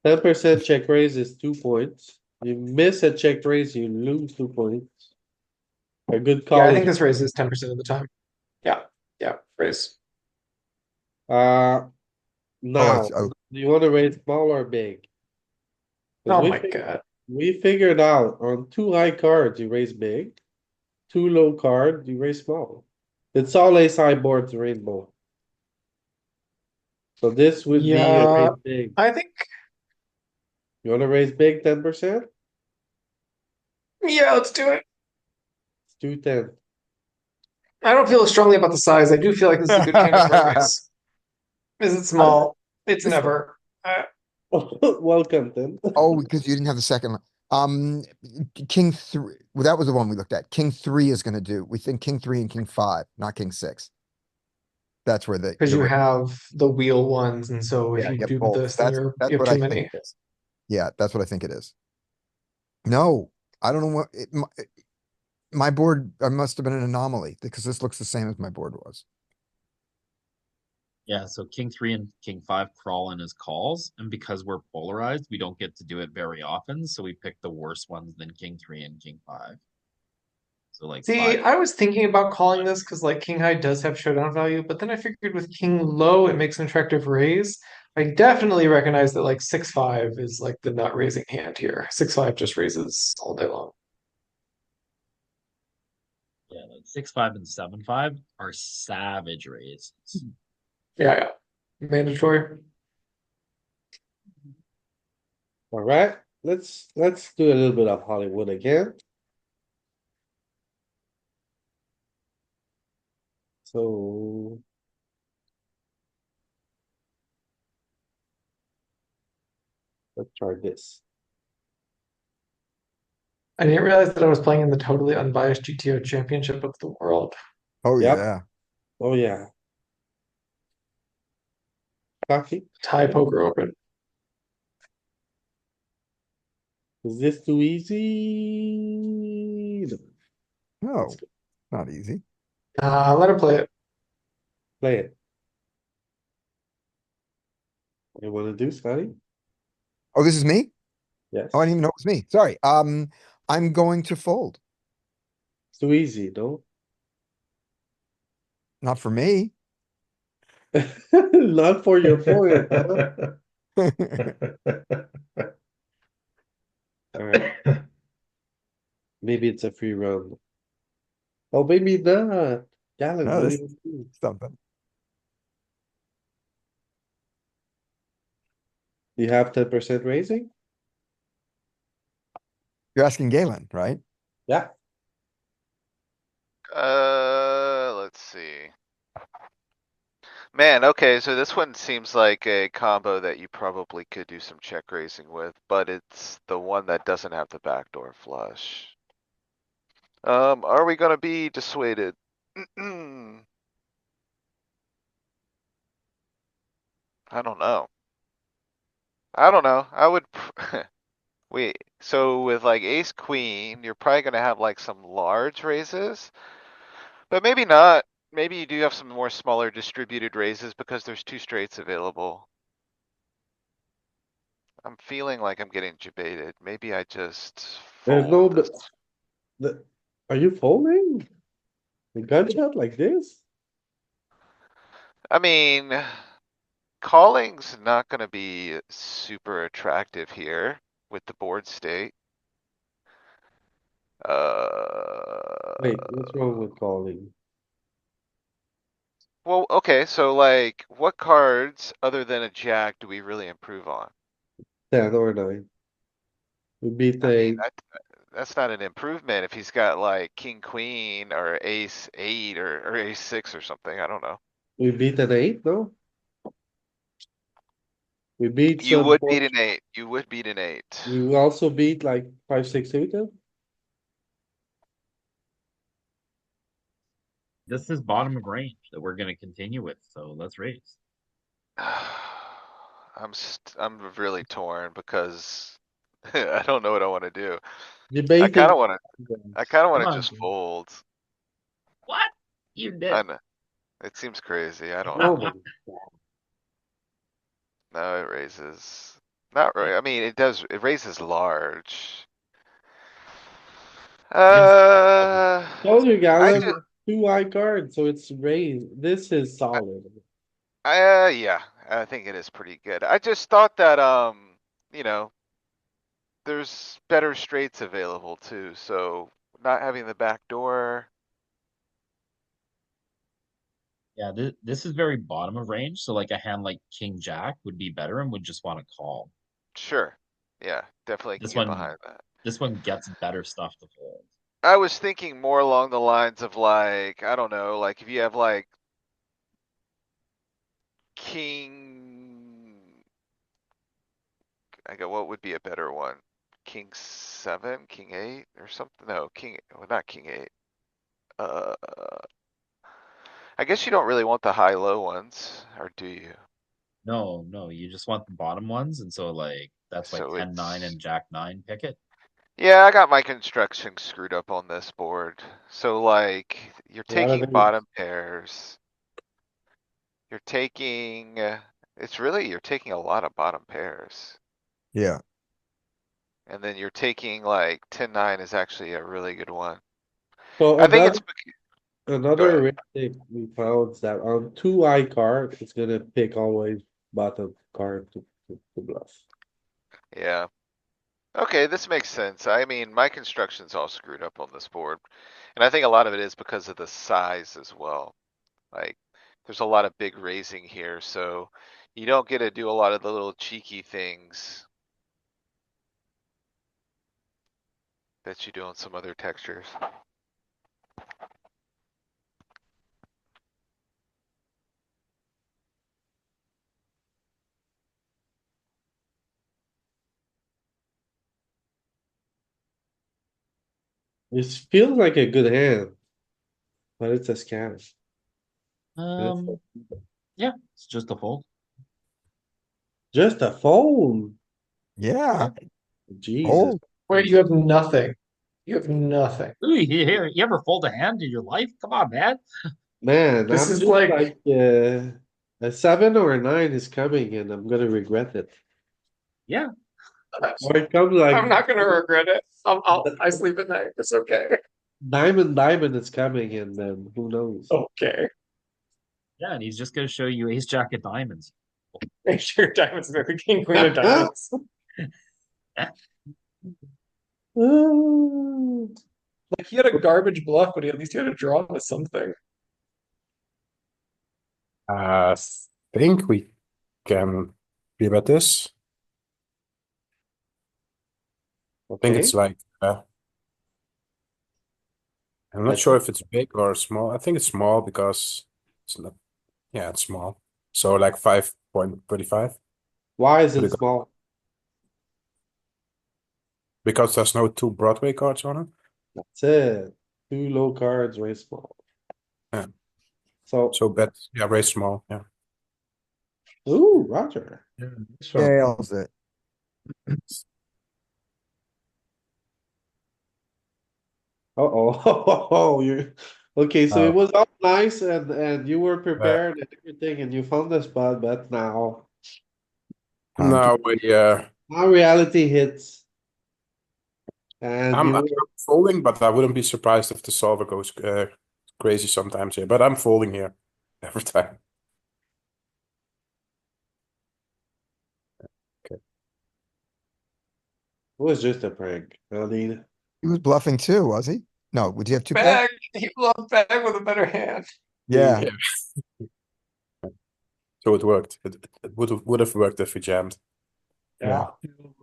10% check raise is 2 points. You miss a check raise, you lose 2 points. A good call. Yeah, I think is- this raises 10% of the time. Yeah, raise. Now, oh. do you wanna raise small or big? 'Cause Oh we my fig- god. We figured out on 2 high cards, you raise big. 2 low cards, you raise small. It's all ace high boards rainbow. So this would be a Yeah, raise big. I think, You wanna raise big 10%? yeah, let's do it. It's 210. I don't feel as strongly about the size. I do feel like this is a good candidate for a raise. Is it small? It's This- never. Welcome, Tim. Oh, because you didn't have the second one. King three. Well, that was the one we looked at. King three is gonna do. We think king three and king five, not king six. That's where Because you have the wheel ones, and so if Yeah, you get do both. this, then you have what too I think many. it is. Yeah, that's what I think it is. No, I don't know what my board. I must have been an anomaly because this looks the same as my board was. Yeah, so King 3 and King 5 crawl in as calls, and because we're polarized, we don't get to do it very often, so we pick the worse ones than King 3 and King 5. So like See, 5. I was thinking about calling this because like king high does have showdown value, but then I figured with king low it makes an attractive raise. I definitely recognize that like 6-5 is like the nut raising hand here. 6-5 just raises all day long. Yeah, like 6-5 and 7-5 are savage raises. Yeah. Mandatory. Alright, let's do a little bit of Hollywood again. So. Let's try this. I didn't realize that I was playing in the totally unbiased GTO championship of the world. Oh Yep. yeah. Oh, yeah. Coffee? Tie poker open. Is this too easy? No. No, Let's go. not easy. Let her play it. Play it. You wanna do, Scotty? Oh, this is me? Yes. Oh, I didn't even know it was me. Sorry. I'm going to fold. It's too easy, no? Not for me. Not for your point, huh? Alright, maybe it's a free round. Oh, maybe not. Galen, No, what do this you is do? something. You have 10% raising? You're asking Galen, right? Yeah. Let's see. Man, okay, so this one seems like a combo that you probably could do some check raising with, but it's the one that doesn't have the backdoor flush. Are we gonna be dissuaded? I don't know. I don't know. I would, wait, so with like ace queen, you're probably gonna have like some large raises, but maybe not. Maybe you do have some more smaller distributed raises because there's two straights available. I'm feeling like I'm getting debated. Maybe I just There's no, fold this. are you folding? A gunshot like this? I mean, calling's not gonna be super attractive here with the board state. Wait, what's wrong with calling? Well, okay, so like, what cards other than a jack do we really improve on? 10 or 9. We beat I mean, the, that's not an improvement if he's got like king, queen, or ace eight, or ace six or something, I don't know. we beat an 8, no? We beat You some would beat board. an eight, you would beat an eight. We also beat like 5, 6, 8. This is bottom of range that we're gonna continue with, so let's raise. I'm really torn because I don't know what I wanna do. I Debating. kinda wanna, I kinda Come wanna on. just fold. What? You I did. know, it seems crazy, I don't No, know. but No, it raises. Not really, I mean, it does, it raises large. Uh, told you, I Galen, just, 2 high cards, so it's raised. This is solid. yeah, I think it is pretty good. I just thought that, you know, there's better straights available too, so not having the back door. Yeah, this is very bottom of range, so like a hand like king jack would be better and would just want to call. Sure. Yeah, definitely can This get one behind that. this one gets better stuff to fold. I was thinking more along the lines of like, I don't know, like if you have like king, I go, what would be a better one? King seven, king eight or something? No, king, well, not king eight. Uh, I guess you don't really want the high-low ones, or do you? No, you just want the bottom ones, and so like that's why So 10-9 it's, and jack-9 pick it. yeah, I got my construction screwed up on this board. So like, you're A lot of taking eights. bottom pairs. You're taking, it's really, you're taking a lot of bottom pairs. Yeah. And then you're taking like 10-9 is actually a really good one. So I think it's, go another ahead. heuristic we found is that on 2 high card, it's gonna pick always bottom card to bluff. Yeah. Okay, this makes sense. I mean, my construction's all screwed up on this board. And I think a lot of it is because of the size as well. Like, there's a lot of big raising here, so you don't get to do a lot of the little cheeky things that you do on some other textures. This feels like a good hand, but it's a scam. Yeah, it's just a fold. Just a phone. Yeah. Jesus. Oh, Wait, you have nothing. You have nothing. Ooh, you ever fold a hand in your life? Come on, man. Man, This I'm is just like- like, a 7 or a 9 is coming and I'm gonna regret it. Yeah. Or it comes like I'm not gonna regret it. I sleep at night. It's okay. diamond is coming and then who knows? Okay. Yeah, and he's just gonna show you ace jack of diamonds. Make sure diamonds are the king queen of diamonds. Like he had a garbage bluff, but at least he had a draw to something. I think we can be about this. I think it's Okay, like, I'm not I sure think- if it's big or small. I think it's small because it's not, yeah, it's small. So like 5.35 why is it Pretty good. small? because there's no two Broadway cards on it. That's it. 2 low cards, raise small. Yeah. So, So bet, yeah, raise small. Yeah. ooh, Roger. Yeah, this one. nails it. Uh-oh, you're, okay, so it Oh. was all nice and you were prepared and everything and you found the spot, but now, Time to- No, we, now reality hits. And I'm you, folding, but I wouldn't be surprised if the solver goes crazy sometimes here. But I'm folding here every time. it was just a prank, I mean, He was bluffing too, was he? No, would you have two pair? Bag. He loved bag with a better hand. Yeah. Yeah. So it worked. It would have worked if we jammed. Yeah.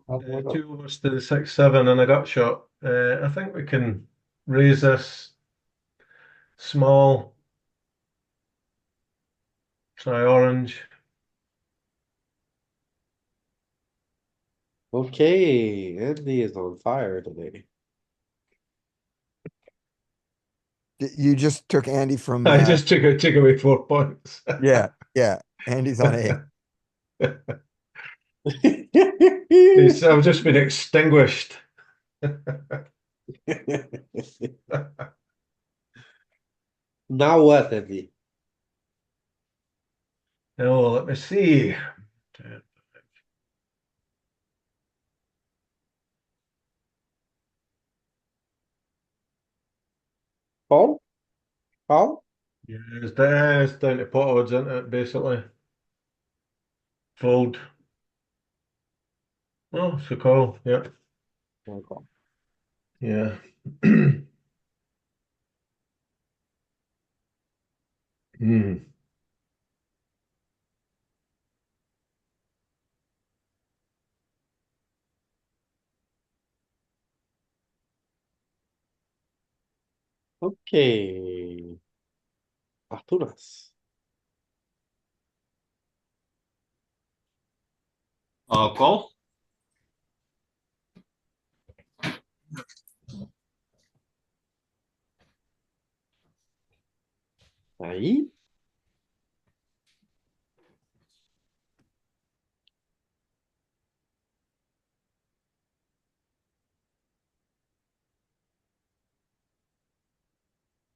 Two overs to the 6-7 and a gut shot. I think we can raise this small. Try orange. okay, Andy is on fire today. You just took Andy from, I just took away 4 points. yeah, yeah. Andy's on 8. I've just been extinguished. Now what, Andy? Oh, let me see. Paul? Paul? Yeah, it's down to pot odds, isn't it, basically? Fold. Oh, it's a call, yeah. Yeah. Hmm. Okay. Arturas. Call? Aí.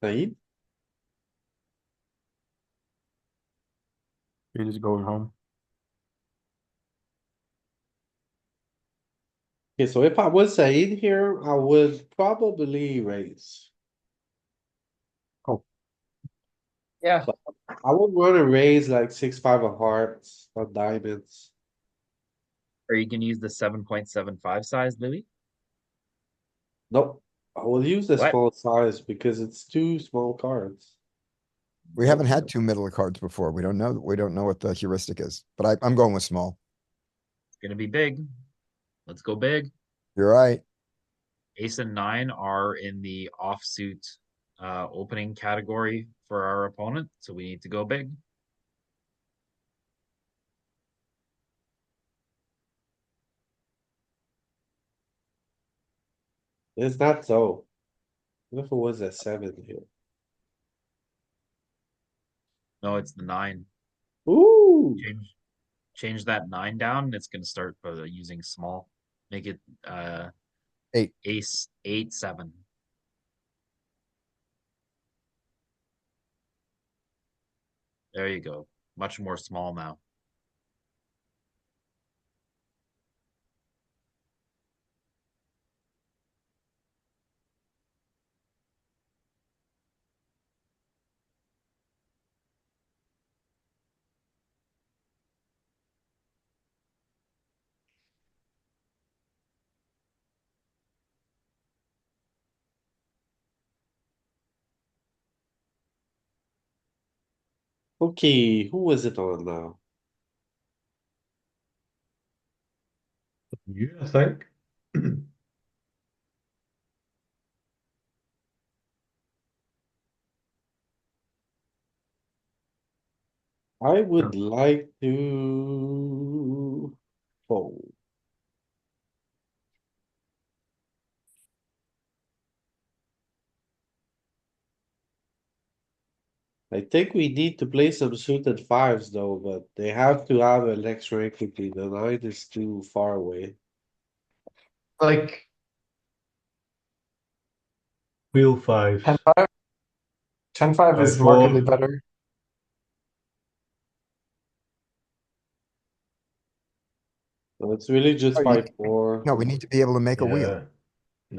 Aí. He is going home. Okay, so if I was Said here, I would probably raise. Yeah. I would wanna raise like 6-5 of hearts or diamonds. Are you gonna use the 7.75 size, Louis? Nope, I will use the What? small size because it's 2 small cards. We haven't had 2 middle cards before. We don't know what the heuristic is, but I'm going with small. It's gonna be big. Let's go big. You're right. Ace and 9 are in the offsuit opening category for our opponent, so we need to go big. It's not so. What if it was a 7 here? No, it's the 9. Ooh, Change change that 9 down, and it's gonna start using small. Make it Eight. ace 8 7. There you go. Much more small now. Okay, who was it on now? You, I think. I would like to fold. I think we need to play some suited fives though, but they have to have an extra equity. The nine is too far away. Like Wheel fives. 10-5. 10-5 is 5-4. markedly better. So it's really just Oh, 5-4. No, we need to be able to make a wheel. Yeah.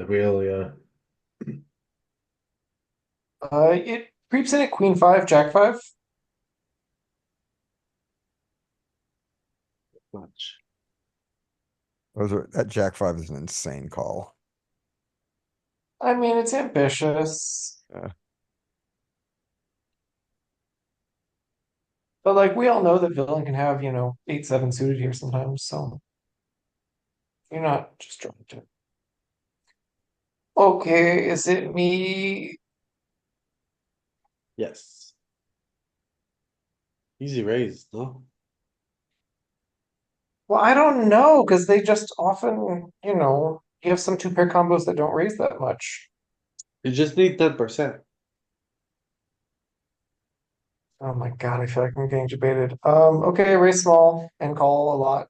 The wheel, yeah. It creeps in at queen 5, jack 5. Much. That jack five is an insane call. I mean, it's ambitious. Yeah. But like we all know that villain can have, 8-7 suited here sometimes, so you're not just trying to. Okay, is it me? Yes. Easy raise, no? Well, I don't know, because they just often, you have some two pair combos that don't raise that much. You just need 10%. Oh my God, I feel like I'm getting debated. Okay, raise small and call a lot.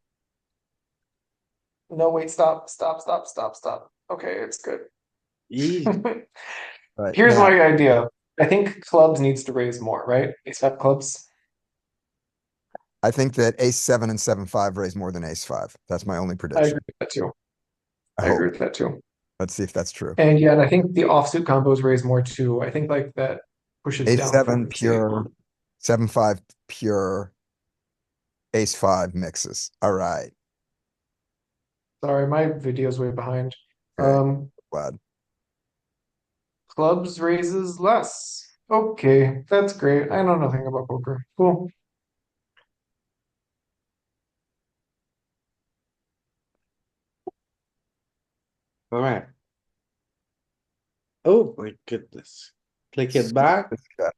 No, wait, stop. Okay, it's good. Easy. Right Here's now, my idea. I think clubs needs to raise more, right? Ace five clubs. I think that ace seven and 7-5 raise more than ace five. That's my only I prediction. agree with that too. I I agree hope. with that too. Let's see if that's true. And yeah, and I think the offsuit combos raise more too. I think like that pushes Ace down seven frequency. pure, 7-5 pure, ace five mixes. All right. Sorry, my video's way behind. Okay. Um, Glad. clubs raises less. Okay, that's great. I know nothing about poker. Cool. Alright. Oh my goodness. Click it back. This guy.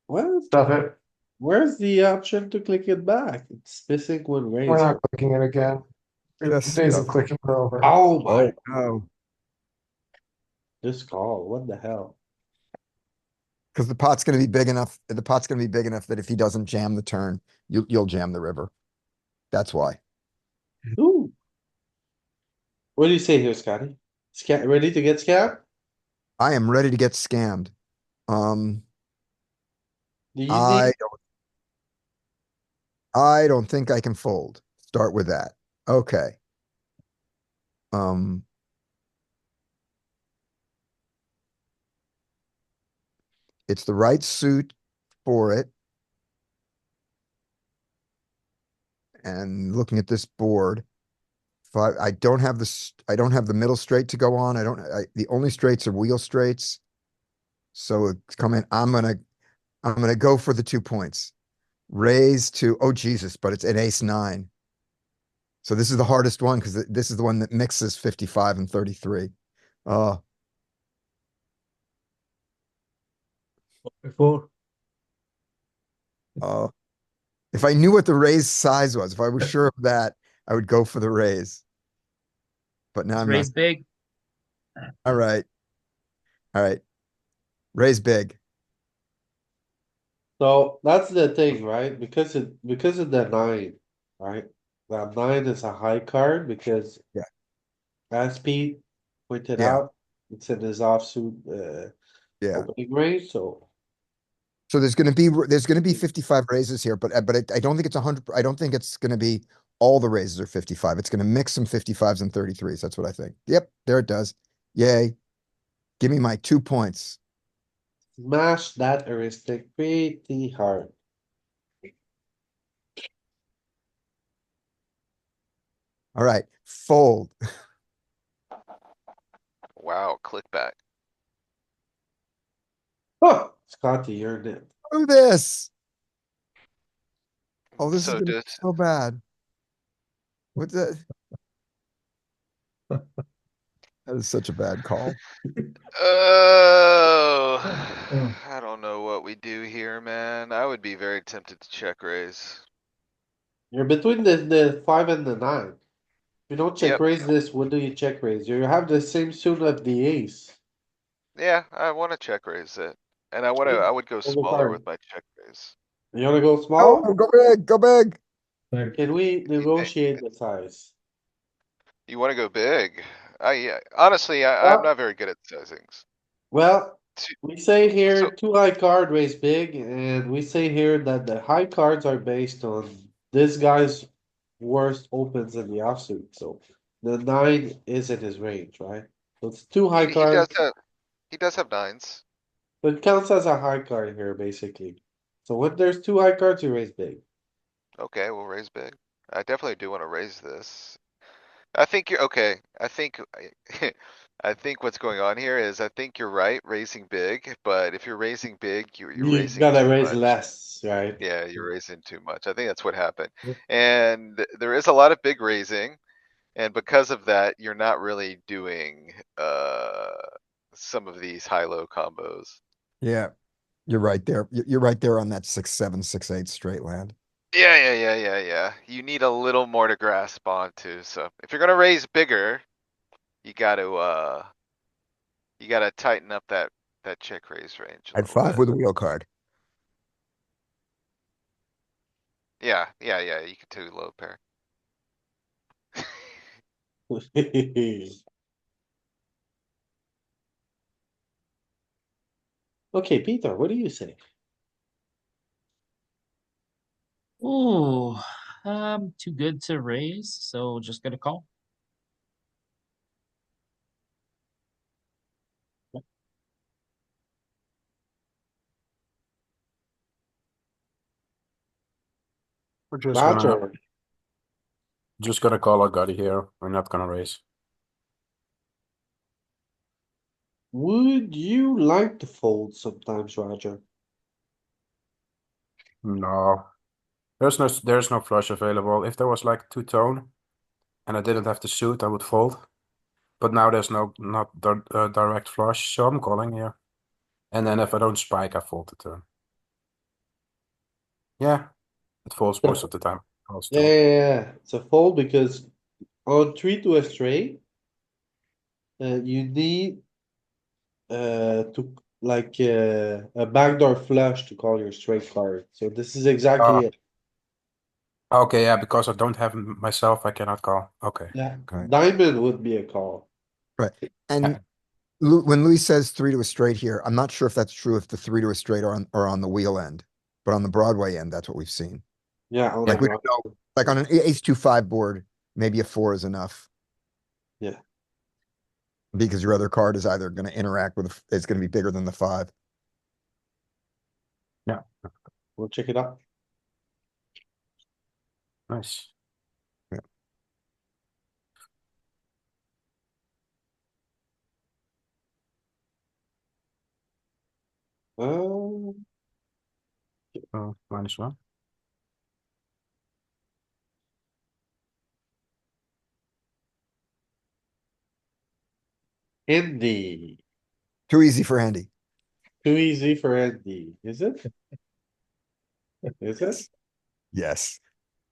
What? Stuff it. Where's the option to click it back? It's missing one We're raise. not clicking it again. The Just days of stuff. clicking are over. Oh my, No, just call, what the hell? because the pot's gonna be big enough. The pot's gonna be big enough that if he doesn't jam the turn, you'll jam the river. That's why. Ooh. What do you say here, Scotty? Ready to get scammed? I am ready to get scammed. Um, Do you I think, don't, I don't think I can fold. Start with that. Okay. Um, it's the right suit for it. And looking at this board, if I don't have I don't have the middle straight to go on. The only straights are wheel straights. So it's coming, I'm gonna go for the 2 points. Raise to, oh Jesus, but it's an ace nine. So this is the hardest one because this is the one that mixes 55 and 33. Uh, Before. uh, if I knew what the raise size was, if I was sure of that, I would go for the raise. But now Let's I'm not. raise big. All right. All right. Raise big. so that's the thing, right? Because of the nine. right? That 9 is a high card because. Yeah. As Pete pointed Yeah. out, it's in his offsuit, Yeah. opening range, so. So there's gonna be 55 raises here, but I don't think it's 100. I don't think it's gonna be all the raises are 55. It's gonna mix some 55s and 33s. That's what I think. Yep, there it does. Yay. Give me my 2 points. Smash that heuristic pretty hard. All right, fold. Wow, click back. Oh, Scotty, you're in it. Do this. Oh, this is So gonna be just, so bad. What's that? That is such a bad call. oh, I don't know what we do here, man. I would be very tempted to check raise. You're between the 5 and the 9. If you don't check Yep. raise this, what do you check raise? You have the same suit of the ace. Yeah, I wanna check raise it. And I would go Hold the smaller card. with my check raise. You wanna go Oh, small? go big, go big. Can we think- negotiate the size? You wanna go big? Yeah, honestly, I'm Well- not very good at sizings. Well, Two- we say here, So- 2 high card raise big, and we say here that the high cards are based on this guy's worst opens in the offsuit, so. The 9 is in his range, right? So it's 2 high He does cards, have, he does have nines. but it counts as a high card here, basically. So when there's 2 high cards, you raise big. Okay, we'll raise big. I definitely do wanna raise this. I think you're, okay, I think, I think what's going on here is I think you're right, raising big, but if you're raising big, you're You raising gotta too raise much. less, right? Yeah, you're raising too much. I think that's what happened. Yep. And there is a lot of big raising. And because of that, you're not really doing, some of these high-low combos. Yeah, you're right there. You're right there on that 6-7, 6-8 straight land. Yeah. You need a little more to grasp onto, so if you're gonna raise bigger, you gotta tighten up that check raise range a At little 5 bit. with a wheel card. Yeah, you could do low pair. Okay, Peter, what do you say? Ooh, too good to raise, so just gonna call. We're Roger, just gonna call our gutty here. We're not gonna raise. would you like to fold sometimes, Roger? No. There's no flush available. If there was like two-tone and I didn't have the suit, I would fold. But now there's not direct flush, so I'm calling here. And then if I don't spike, I fold the turn. Yeah, it folds most of the time. Calls too. Yeah, it's a fold because on 3 to a straight. You need to like a backdoor flush to call your straight card. So this is exactly it. Okay, yeah, because I don't have myself, I cannot call. Okay. Yeah, Okay. diamond would be a call. Right. And Yeah. When Louis says 3 to a straight here, I'm not sure if that's true if the 3 to a straight are on the wheel end, but on the Broadway end, that's what we've seen. Yeah, on Like the we don't know, like on an ace-2-5 board, maybe a 4 is enough. Yeah. Because your other card is either gonna interact with, it's gonna be bigger than the 5. We'll check it out. Nice. Uh, Oh, -1. Andy, Too easy for Andy. too easy for Andy, is it? Is it? Yes,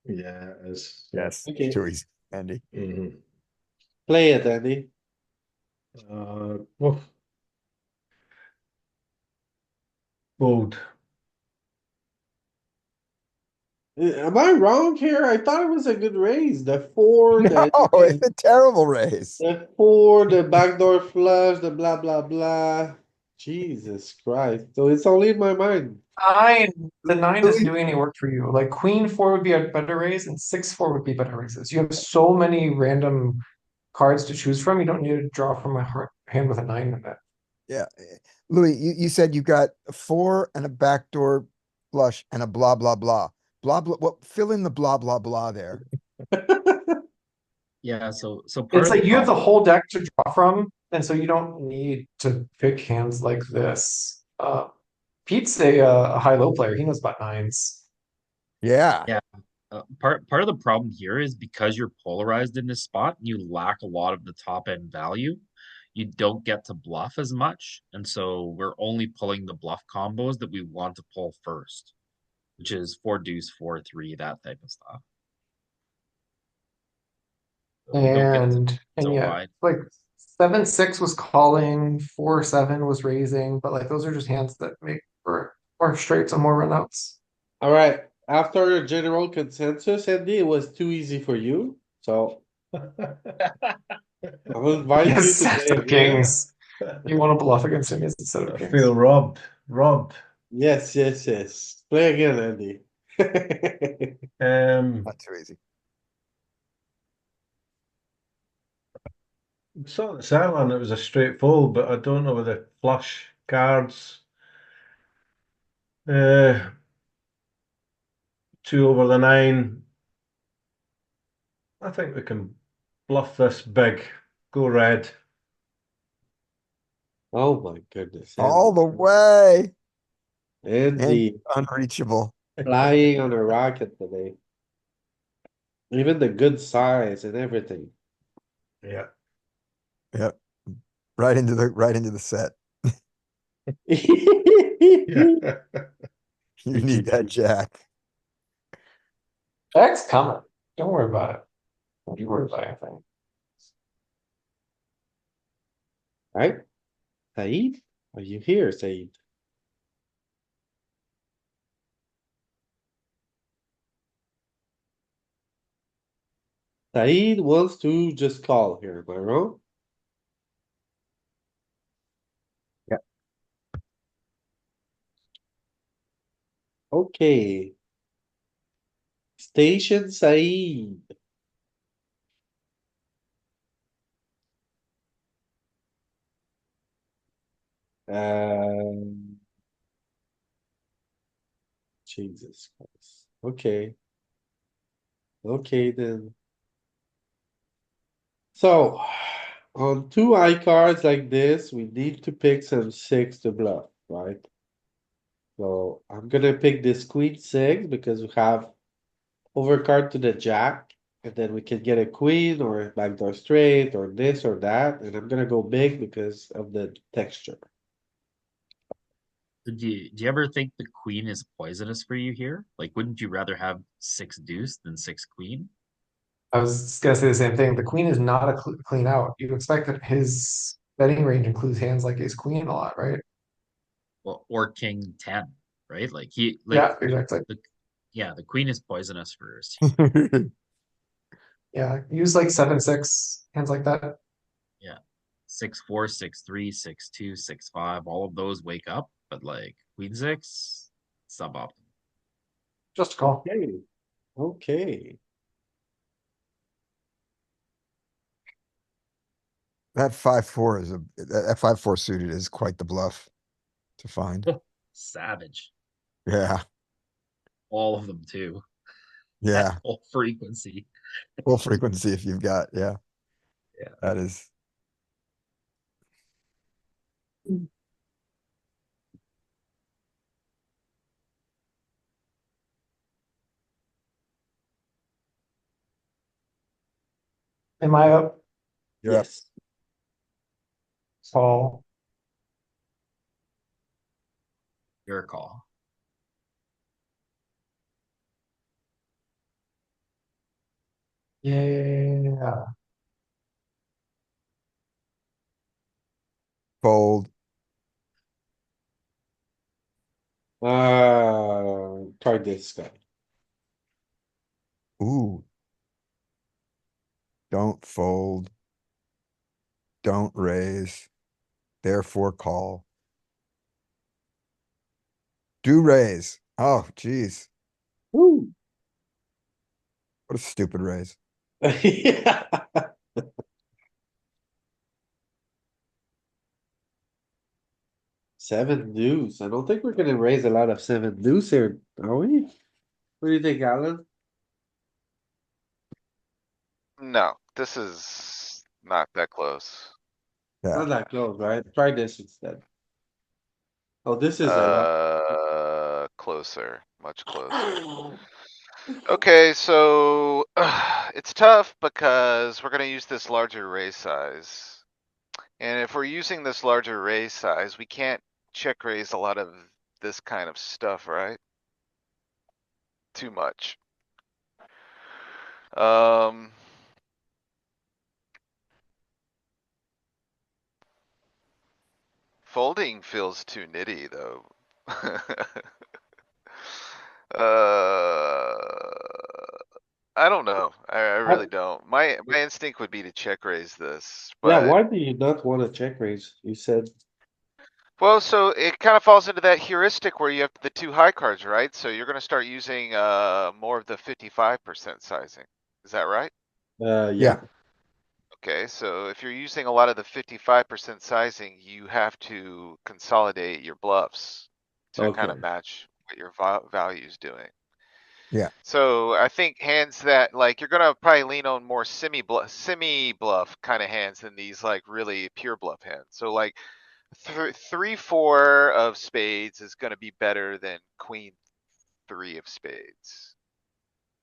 Yeah, it is. yes, Okay. too easy, Andy. Mhm. Play it, Andy. Oof. Fold. Am I wrong here? I thought it was a good raise. The four, No, it's a terrible raise. the backdoor flush, the blah, blah, blah. Jesus Christ. So it's only in my mind. The nine doesn't do any work for you. Like queen four would be a better raise, and 6-4 would be better raises. You have so many random cards to choose from. You don't need to draw from a hand with a nine in it. Yeah. Louis, you said you got a four and a backdoor flush and a blah, blah, blah. Blah, blah, what, fill in the blah, blah, blah there. Yeah, so part It's of the like you have the problem, whole deck to draw from, and so you don't need to pick hands like this. Pete's a high-low player. He knows about nines. Yeah. yeah, part of the problem here is because you're polarized in this spot, you lack a lot of the top end value. You don't get to bluff as much, and so we're only pulling the bluff combos that we want to pull first, which is four deuce, four three, that type of stuff. So we don't get And so yeah, wide. like 7-6 was calling, 4-7 was raising, but like those are just hands that make for more straights and more runouts. Alright, after a general consensus, Andy, it was too easy for you, so I will invite you Yes, to set play of again. kings. You want to bluff against him instead of I kings. feel robbed. Yes, yes, yes. Play again, Andy. Not too easy. Saw the sideline, it was a straight fold, but I don't know with the flush cards. Two over the nine. I think we can bluff this big. Go red. Oh my goodness, All Andy. the way. And Andy unreachable. flying on a rocket today. Even the good size and everything. Yeah. Yep. Right into the set. Yeah. You need that jack. Jack's coming. Don't worry about it. Don't you worry about anything. Right? Saeed? Are you here, Saeed? Saeed wants to just call here, am I wrong? Yeah. Okay. Station Saeed. Um, Jesus Christ. Okay. Okay then. So, on two high cards like this, we need to pick some six to bluff, right? So I'm gonna pick this queen six because we have overcard to the jack. And then we can get a queen or a backdoor straight or this or that. And I'm gonna go big because of the texture. Do you ever think the queen is poisonous for you here? Like, wouldn't you rather have six deuce than six queen? I was just gonna say the same thing. The queen is not a clean out. You expect that his betting range includes hands like ace queen a lot, right? Well, or king 10, right? Like Yeah, exactly. the yeah, the queen is poisonous for us. Yeah, use like 7-6 hands like that. Yeah. 6-4, 6-3, 6-2, 6-5, all of those wake up, but like queen six, suboptimal. Just a call. Okay. Okay. That 5-4 is that 5-4 suited is quite the bluff to find. Savage. Yeah. All of them too. Yeah. Full frequency. Full frequency if you've got, yeah. Yeah. That is. Am I up? You're up. Yes. Call. Your call. Yeah. Fold. Try this guy. Ooh. Don't fold. Don't raise. Therefore call. Do raise. Oh, geez. Woo. What a stupid raise. Yeah. Seven deuce. I don't think we're gonna raise a lot of seven deuce here, are we? What do you think, Alan? No, this is not that close. Yeah. Not that close, right? Try this instead. Oh, this is a lot. Closer, much closer. Okay, so it's tough because we're gonna use this larger raise size. And if we're using this larger raise size, we can't check raise a lot of this kind of stuff, right? Too much. Um. Folding feels too nitty, though. Uh, I don't know. I really don't. My instinct would be to check raise this, Yeah, but why do you not wanna check raise? You said, well, so it kind of falls into that heuristic where you have the two high cards, right? So you're gonna start using more of the 55% sizing. Is that right? yeah. Yeah. Okay, so if you're using a lot of the 55% sizing, you have to consolidate your bluffs to kind of Okay, match what your value's doing. Yeah. So I think hands that like you're gonna probably lean on more semi bluff kind of hands than these like really pure bluff hands. So like 3-4 of spades is gonna be better than queen 3 of spades.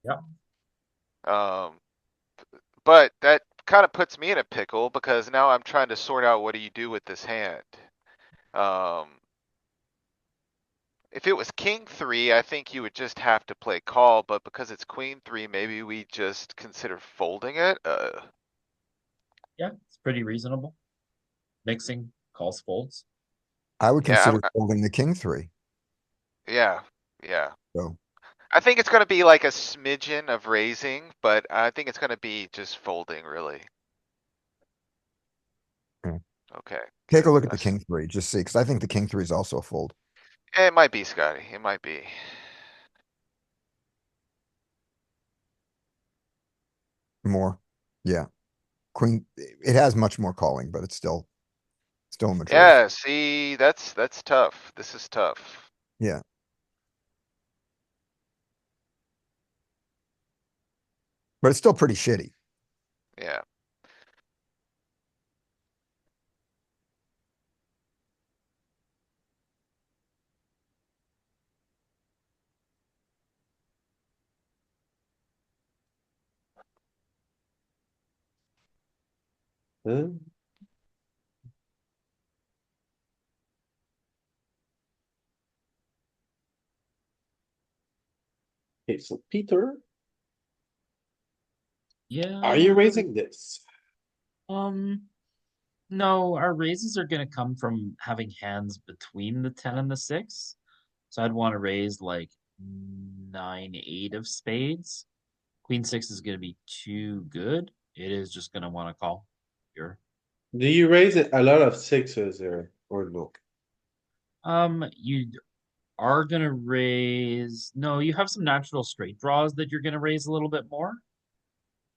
Yep. But that kind of puts me in a pickle because now I'm trying to sort out what do you do with this hand. Um, if it was king 3, I think you would just have to play call, but because it's queen 3, maybe we just consider folding it. Yeah, it's pretty reasonable. Mixing calls folds. I would Yeah, consider folding the king 3. yeah, yeah. So I think it's gonna be like a smidgen of raising, but I think it's gonna be just folding really. yeah. Okay, Take good. a look at the king 3, just see, because I think the king 3 is also a fold. It might be, Scotty. It might be. More. Yeah. Queen, it has much more calling, but it's still a majority. Yeah, see, that's tough. This is tough. Yeah. But it's still pretty shitty. Yeah. huh? Okay, so Peter, Yeah. are you raising this? No, our raises are gonna come from having hands between the 10 and the 6. So I'd want to raise like 9-8 of spades. Queen 6 is gonna be too good. It is just gonna want to call. Here. Do you raise it a lot of sixes there or no? You are gonna raise. No, you have some natural straight draws that you're gonna raise a little bit more.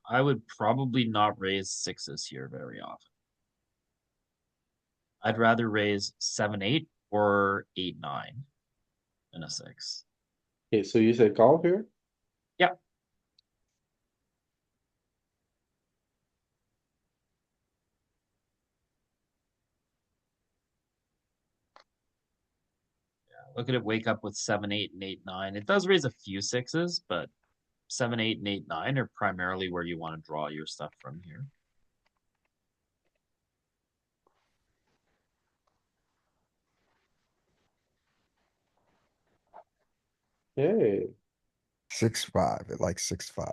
I would probably not raise sixes here very often. I'd rather raise 7-8 or 8-9 than a 6. Okay, so you said call here? Yeah. Look at it wake up with 7-8 and 8-9. It does raise a few sixes, but 7-8 and 8-9 are primarily where you want to draw your stuff from here. Hey, 6-5. It likes 6-5.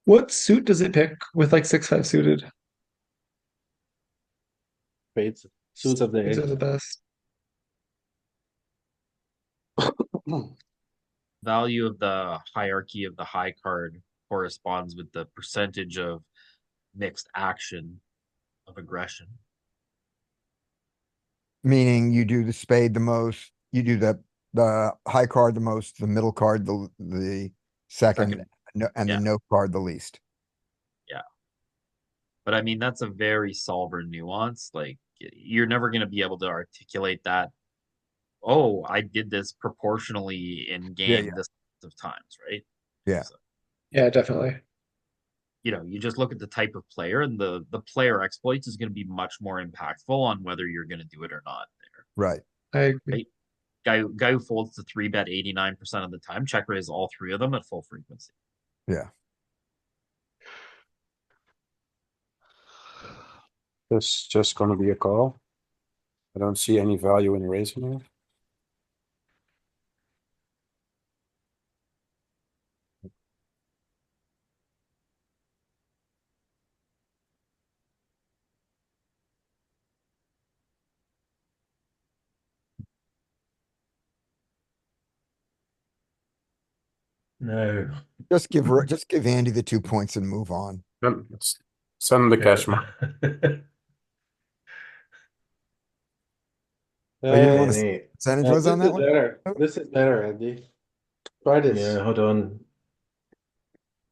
What suit does it pick with like 6-5 suited? spades, suits of the These are ace. the best. value of the hierarchy of the high card corresponds with the percentage of mixed action of aggression. Meaning you do the spade the most, you do the high card the most, the middle card the second, Second. and the Yeah. no card the least. Yeah. But I mean, that's a very solver nuance. Like, you're never going to be able to articulate that. Oh, I did this proportionally in game Yeah. this of times, right? Yeah. So, Yeah, definitely. you just look at the type of player, and the player exploits is going to be much more impactful on whether you're going to do it or not there. Right. I agree. Right? Guy who folds the 3-bet 89% of the time, check raise all three of them at full frequency. Yeah. It's just gonna be a call. I don't see any value in raising here. No. Just give Andy the 2 points and move on. Then let's send the cash mark. Oh, you didn't want to Ten see eight. what percentage was on This that is one? better. This is better, Andy. Try this. Yeah, hold on.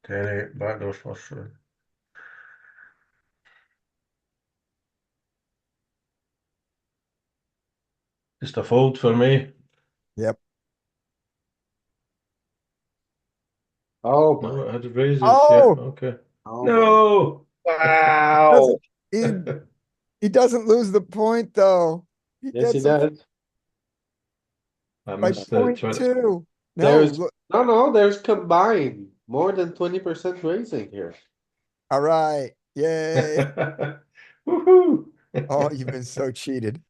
10-8, backdoor flush. Just a fold for me. Yep. Oh No, my. I had raises. Yeah, Oh! okay. Oh No. Wow. He doesn't lose the point though. He Yes, he gets a does. I by missed the 20. 0.2. No, There's look. no, there's combined more than 20% raising here. All right. Yay. Woohoo. Oh, you've been so cheated.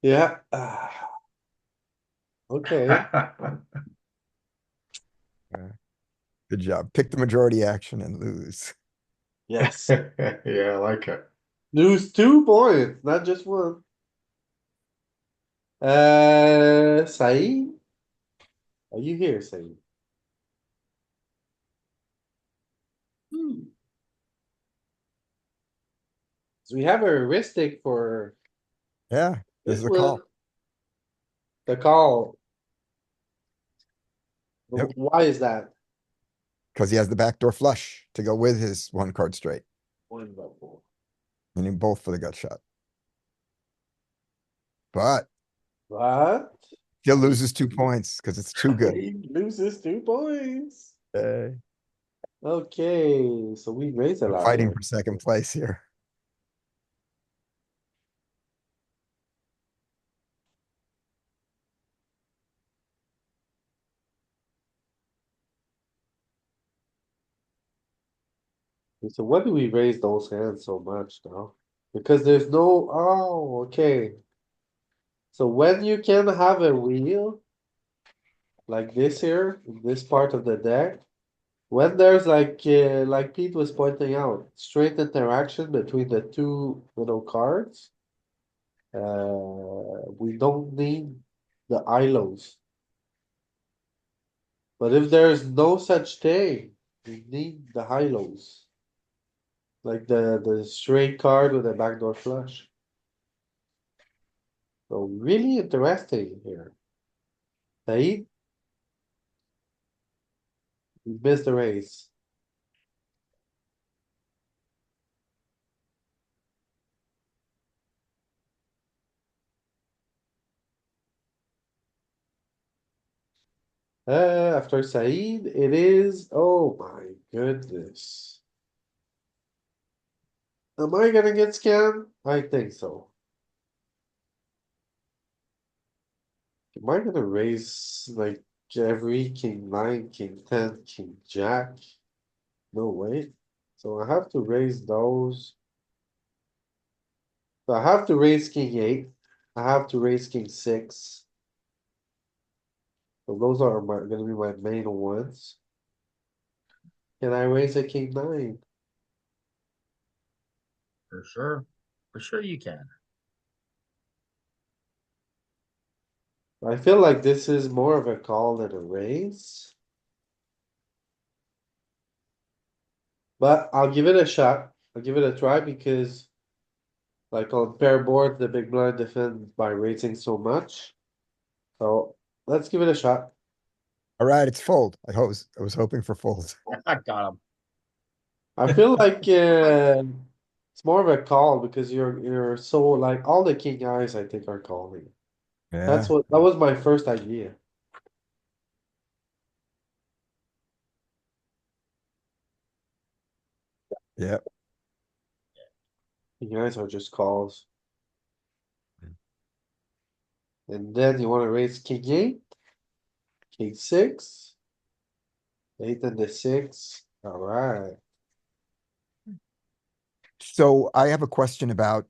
Yeah. Okay. Good job. Pick the majority action and lose. Yes. Yeah, I like it. Lose 2 points, not just one. Saeed? Are you here, Saeed? So we have a heuristic for Yeah, this this is a call. one. The call. Yep. Why is that? Because he has the backdoor flush to go with his one card straight. One about four. Meaning both for the gut shot. But What? still loses 2 points because it's too good. He loses 2 points. Yay. Okay, so we raised a We're lot fighting here. for second place here. So why do we raise those hands so much now? Because there's no, oh, okay. So when you can have a wheel like this here, in this part of the deck, when there's like Pete was pointing out, straight interaction between the two little cards, we don't need the ILOs. But if there's no such thing, we need the high-lows. Like the straight card with a backdoor flush. So really interesting here. Said, you missed the race. After Said, it is, oh my goodness. Am I gonna get scammed? I think so. Am I gonna raise like every king nine, king 10, king jack? No way. So I have to raise those. So I have to raise king eight. I have to raise king six. So those are gonna be my main ones. Can I raise a king nine? For sure. For sure you can. I feel like this is more of a call than a raise. But I'll give it a shot. I'll give it a try because like on pair board, the big blind defends by raising so much. So let's give it a shot. All right, it's fold. I was hoping for fold. I got him. I feel like it's more of a call because you're so like all the king eyes I think are calling. Yeah, That was my first idea. yeah. King eyes are just calls. And then you wanna raise king eight, king six, eight and the six. Alright. So I have a question about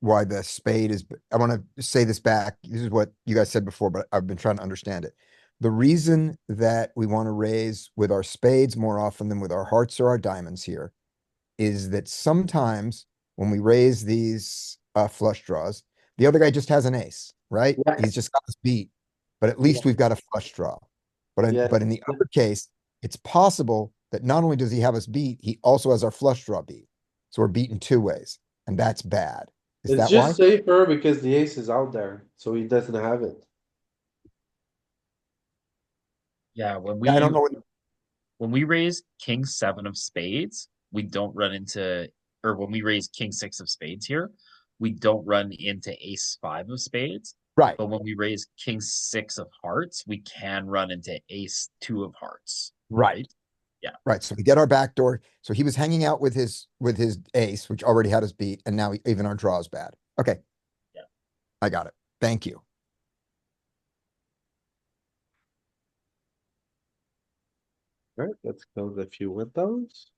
why the spade is, I want to say this back. This is what you guys said before, but I've been trying to understand it. The reason that we want to raise with our spades more often than with our hearts or our diamonds here is that sometimes when we raise these flush draws, the other guy just has an ace, right? He's Yes. just got us beat, but at least we've got a flush draw. Yes. But in the other case, it's possible that not only does he have us beat, he also has our flush draw beat. So we're beaten two ways, and that's bad. Is It's that why? just safer because the ace is out there, so he doesn't have it. Yeah, Yeah, I don't know. when we raise king seven of spades, we don't run into, or when we raise king six of spades here, we don't run into ace five of spades. Right, But when we raise king six of hearts, we can run into ace two of hearts. right, Yeah. right. So we get our backdoor. So he was hanging out with his ace, which already had us beat, and now even our draw is bad. Okay. Yeah. I got it. Thank you. Alright, let's close a few windows.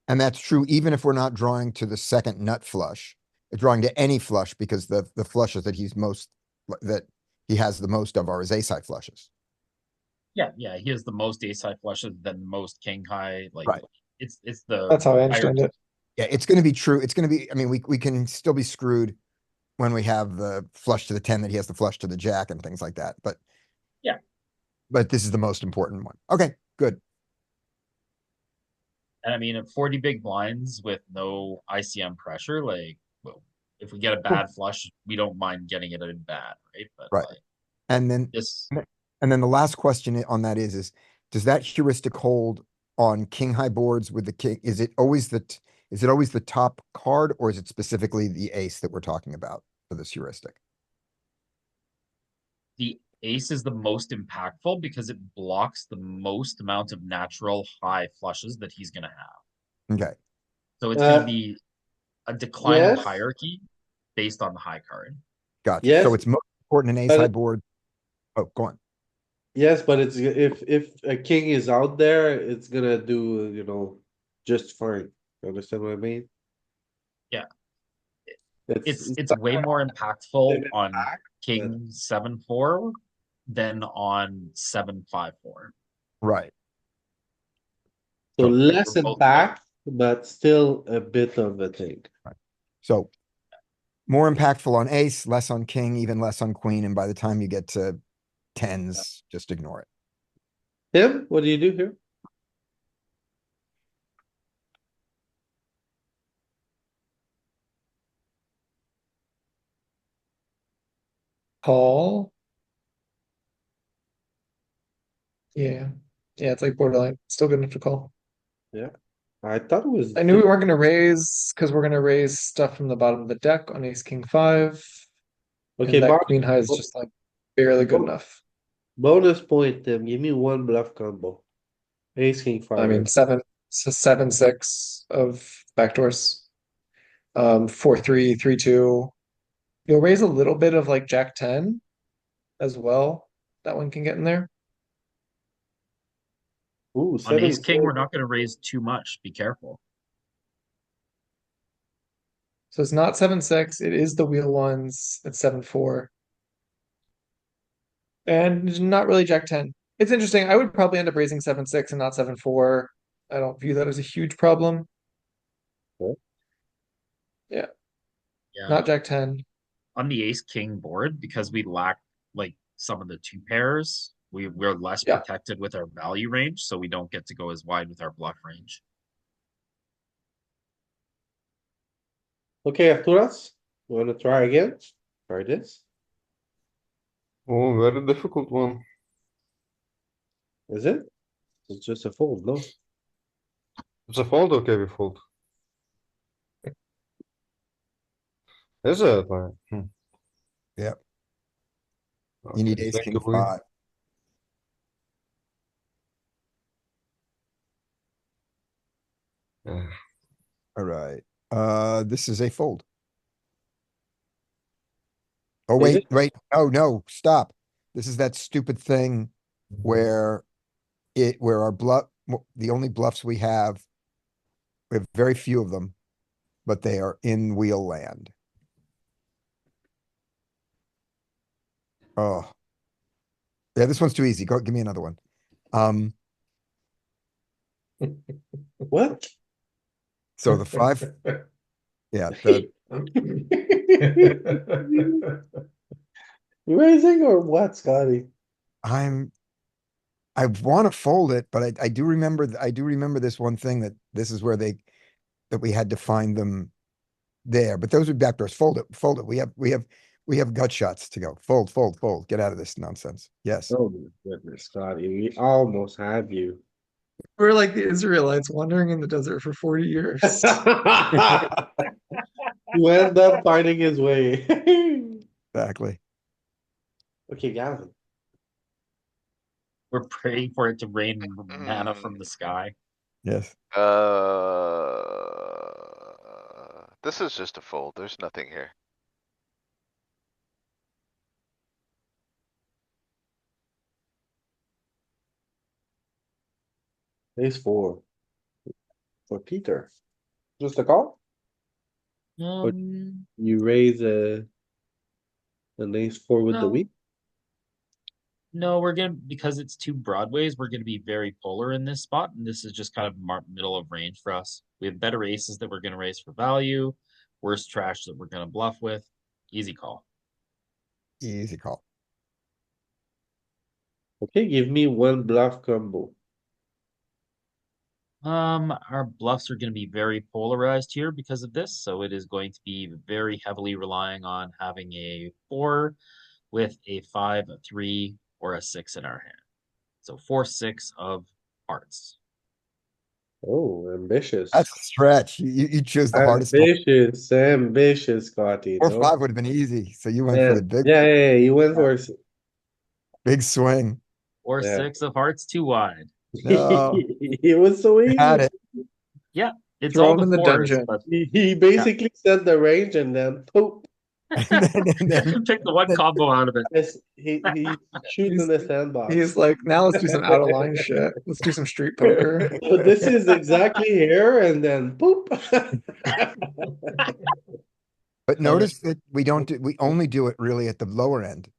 And that's true even if we're not drawing to the second nut flush, drawing to any flush because the flushes that that he has the most of are his ace high flushes. Yeah, yeah. He has the most ace high flushes than most king high. Like Right. it's the That's how I higher. understand it. Yeah, it's going to be true. It's going to be, I mean, we can still be screwed when we have the flush to the 10 that he has the flush to the jack and things like that. Yeah. But this is the most important one. Okay, good. And I mean, at 40 big blinds with no ICM pressure, like, well, if we get a bad flush, we don't mind getting it in bad, right? But Right. like And then this, and then the last question on that is does that heuristic hold on king high boards with the king? Is it always the top card or is it specifically the ace that we're talking about for this heuristic? the ace is the most impactful because it blocks the most amount of natural high flushes that he's going to have. Okay. So it's going to Uh, be a declining yes, hierarchy based on the high card. Gotcha. yes, So it's most important in ace but high it- board. Oh, go on. yes, but it's if a king is out there, it's gonna do, just fine. You understand what I mean? Yeah. It's It's not way gonna more have impactful an on impact, but king 7-4 than on 7-5-4. Right. so Totally. less Both ways. impact, but still a bit of a thing. So more impactful on ace, less on king, even less on queen. And by the time you get to tens, just ignore it. Tim, what do you do here? Call. Yeah. Yeah, it's like borderline. Still good enough to call. Yeah, I thought it was. I knew we weren't gonna raise because we're gonna raise stuff from the bottom of the deck on ace king five. Okay, And that Mark, queen high is just like barely good enough. bonus point, Tim. Give me one bluff combo. Ace king I five. mean, seven, six of backdoors. 4-3, 3-2. You'll raise a little bit of like Jack 10 as well. That one can get in there. Ooh, On seven ace king, we're four. not going to raise too much. Be careful. So it's not 7-6. It is the wheel ones at 7-4. And not really Jack 10. It's interesting. I would probably end up raising 7-6 and not 7-4. I don't view that as a huge problem. Okay. Yeah, Yeah. not Jack 10. on the ace king board, because we lack like some of the two pairs, we're less Yeah. protected with our value range, so we don't get to go as wide with our bluff range. Okay, Arturas, you wanna try again? Try this, Oh, very difficult one. is it? It's just a fold, no? It's a fold, okay, we fold. Is it? Yep. You need Okay, ace, thank king you, Louis. five. Yeah. Alright, this is a fold. Oh, Is wait, it? wait, oh, no, stop. This is that stupid thing where where our bluff, the only bluffs we have very few of them, but they are in wheel land. Oh. Yeah, this one's too easy. Go, give me another one. What? So the five, yeah, the, You raising or what, Scotty? I want to fold it, but I do remember, I do remember this one thing that this is where that we had to find them there, but those are backdoors. Fold it, fold it. We have gut shots to go. Fold, fold, fold. Get out of this nonsense. Yes. Oh my goodness, Scotty, we almost had you. We're like the Israelites wandering in the desert for 40 years. You end up finding his way. Exactly. Okay, Gavin. We're praying for it to rain mana from the sky. Yes. This is just a fold. There's nothing here. Ace four. For Peter. Just a call? Um, You raise an ace four with the no, weak? no, we're gonna, because it's two broadways, we're gonna be very polar in this spot, and this is just kind of middle of range for us. We have better aces that we're gonna raise for value, worse trash that we're gonna bluff with. Easy call. Easy call. Okay, give me one bluff combo. Our bluffs are going to be very polarized here because of this, so it is going to be very heavily relying on having a 4 with a 5, a 3, or a 6 in our hand. So 4, 6 of hearts. Oh, ambitious. That's a stretch. You chose the hardest one. Ambitious, Scotty, Four, no? five would have been easy. So you went for Yeah, the big, yeah, you went for it. big swing. Or Yeah. 6 of hearts too wide. No, It was so you had easy. it. Yeah, it's Throw all him the in the fours, dungeon. but He basically set the range and then poop. And then pick the one combo out of it. He shoots He's, in the sandbox. he's like, now let's do some out of line shit. Let's do some street poker. So this is exactly here and then poop. But notice that we don't do, we only do it really at the lower end.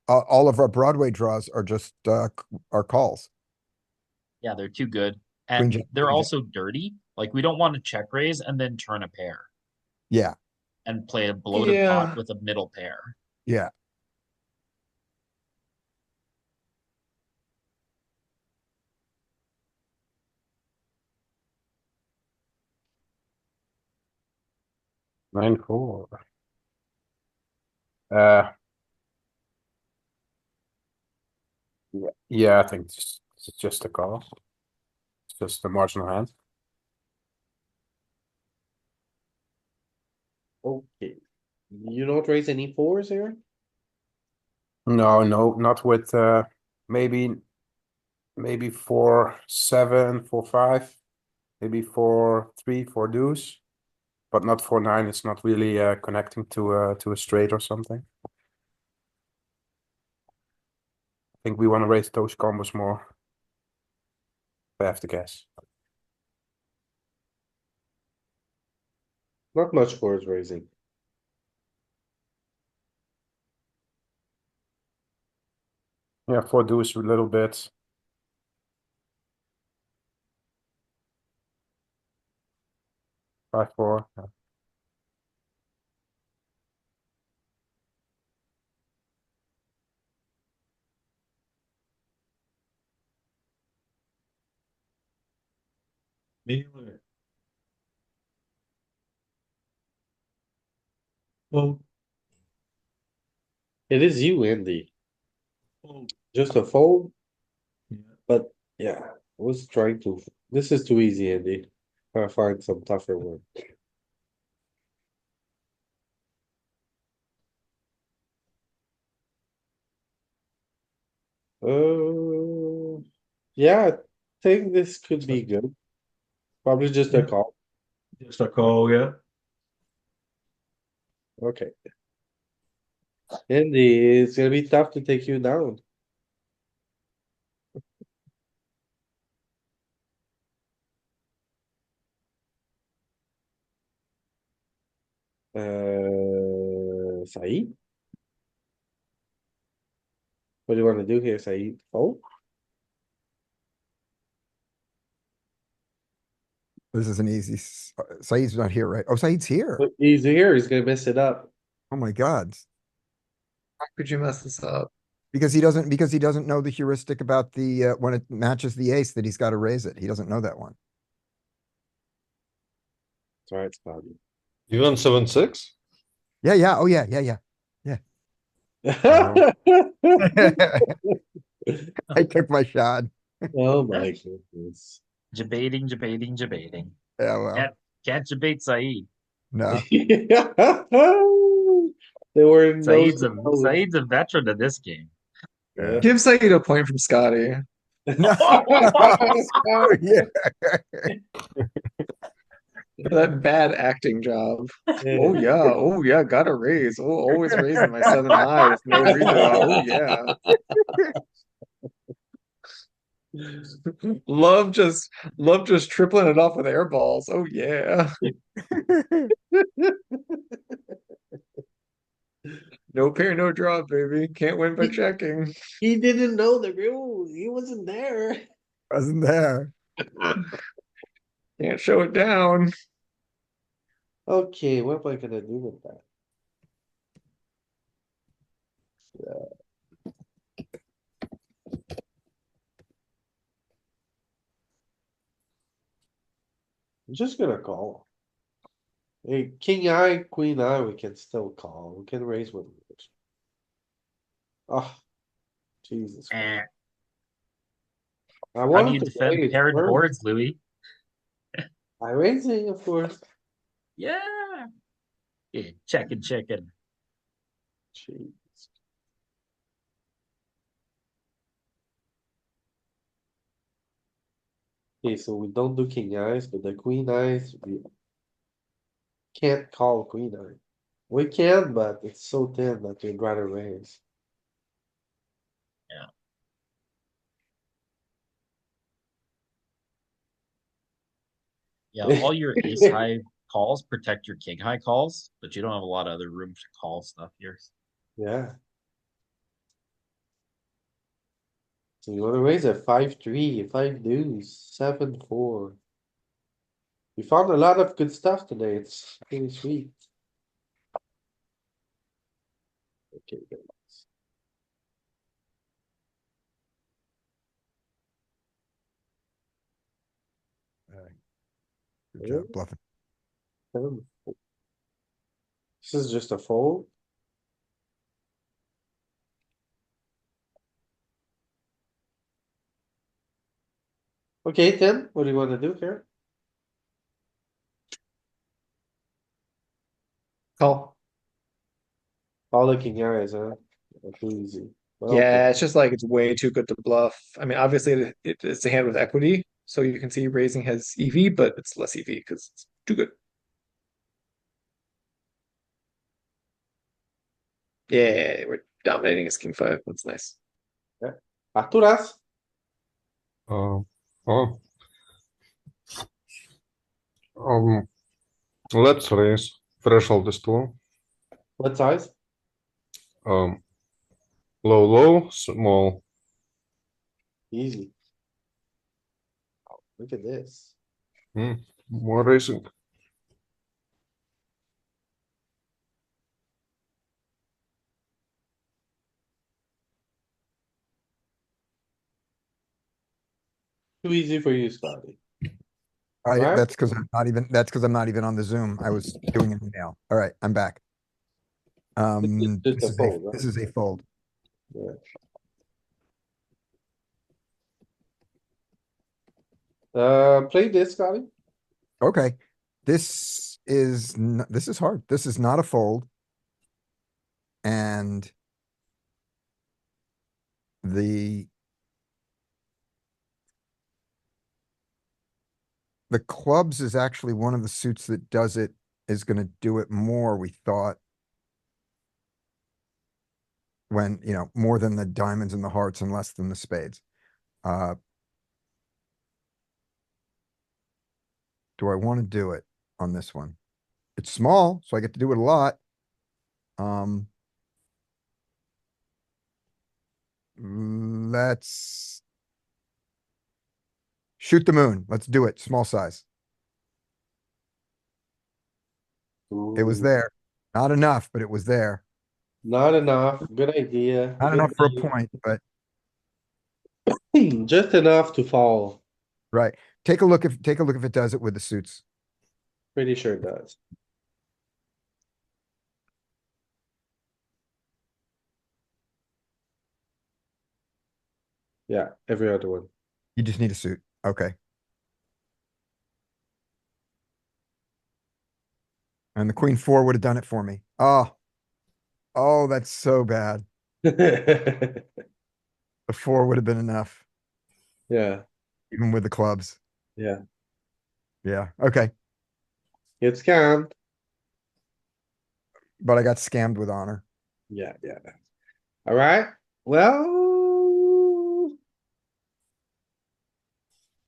All of our Broadway draws are just, our calls. Yeah, they're too good. Queen And jack, they're queen jack. also dirty. Like, we don't want to check raise and then turn a pair Yeah, and play a bloated pot Yeah. with a middle pair. yeah. Nine, four. Uh. Yeah, I think it's just a call. It's just a marginal hand. Okay. You don't raise any fours here? No, not with maybe 4-7, 4-5, maybe 4-3, 4 deuce, but not 4-9. It's not really connecting to a straight or something. I think we want to raise those combos more. If I have to guess. Not much fours raising. Yeah, 4 deuce a little bit. Five, four. Yeah. Mailer. Well, It is you, Andy. fold. Just a fold, Yeah. but yeah, I was trying to, this is too easy, Andy. Gotta find some tougher one. Yeah, I think this could be good. Probably just a Yeah. call. Just a call, yeah. Okay. Andy, it's gonna be tough to take you down. Saeed? What do you wanna do here, Saeed? Oh, This is an easy, Saeed's not here, right? Oh, Saeed's here. but he's here, he's gonna mess it up. Oh my God. How could you mess this up? Because he doesn't know the heuristic about the, when it matches the ace that he's got to raise it. He doesn't know that one. It's alright, Scotty. You won 7-6? Yeah, yeah. Oh, yeah, yeah, yeah. I took my shot. Oh my goodness. Debating, debating, debating. Yeah, well, Can't debate Saeed. no. There were no. Saeed's a veteran of this game. Yeah. Give Saeed a point from Scotty. No. Yeah. That bad acting job. Yeah. Oh yeah, gotta raise. Oh, always raising my 7 high with no redraw. Oh yeah. Love just tripling it off with air balls. Oh yeah. No pair, no draw, baby. Can't win by checking. He didn't know the rules. He wasn't there. Wasn't there. Can't show it down. Okay, what am I gonna do with that? I'm just gonna call. Hey, king eye, queen eye, we can still call. We can raise with. Oh, Jesus. Christ. Eh. I How do wanted you to defend raise paired first. boards, Louis? I raising, of course. Yeah. Yeah, checking. Jeez. Okay, so we don't do king eyes, but the queen eyes, we can't call queen eye. We can, but it's so thin that we'd rather raise. Yeah, all your ace high calls protect your king high calls, but you don't have a lot of other room to call stuff here. Yeah. So you wanna raise a 5-3, 5 deuce, 7-4. We found a lot of good stuff today. It's pretty sweet. Okay, guys. Good job bluffing. 7-4. This is just a fold. Okay, Tim, what do you wanna do here? Call. All the king eyes, huh? Too easy. Well, Yeah, it's just like it's way too good to bluff. I mean, obviously it's a hand with equity, so you can see raising has EV, but it's less EV because it's too good. Yeah, we're dominating as king five. That's nice. Arturas, Oh. Um, let's raise. Threshold is too low. what size? Low, small. Easy. Oh, look at this. More raising. Too easy for you, Scotty. Right? That's because I'm not even on the Zoom. I was doing an email. All right, I'm back. Just a fold, This right? is a fold. Yeah. Play this, Scotty. Okay. This is hard. This is not a fold. And the clubs is actually one of the suits that does it, is going to do it more, we thought, when, more than the diamonds and the hearts and less than the spades. Do I want to do it on this one? It's small, so I get to do it a lot. Let's shoot the moon. Let's do it. Small size. It was Ooh, there. Not enough, but it was there. not enough. Good idea. Not Good enough for a deal. point, but Just enough to fall. right. Take a look if it does it with the suits. Pretty sure it does. Yeah, every other one. You just need a suit. Okay. And the queen four would have done it for me. Oh, that's so bad. The four would have been enough, Yeah, even with the clubs. yeah. Yeah. Okay. Get scammed. But I got scammed with honor. Yeah, yeah. All right. Well,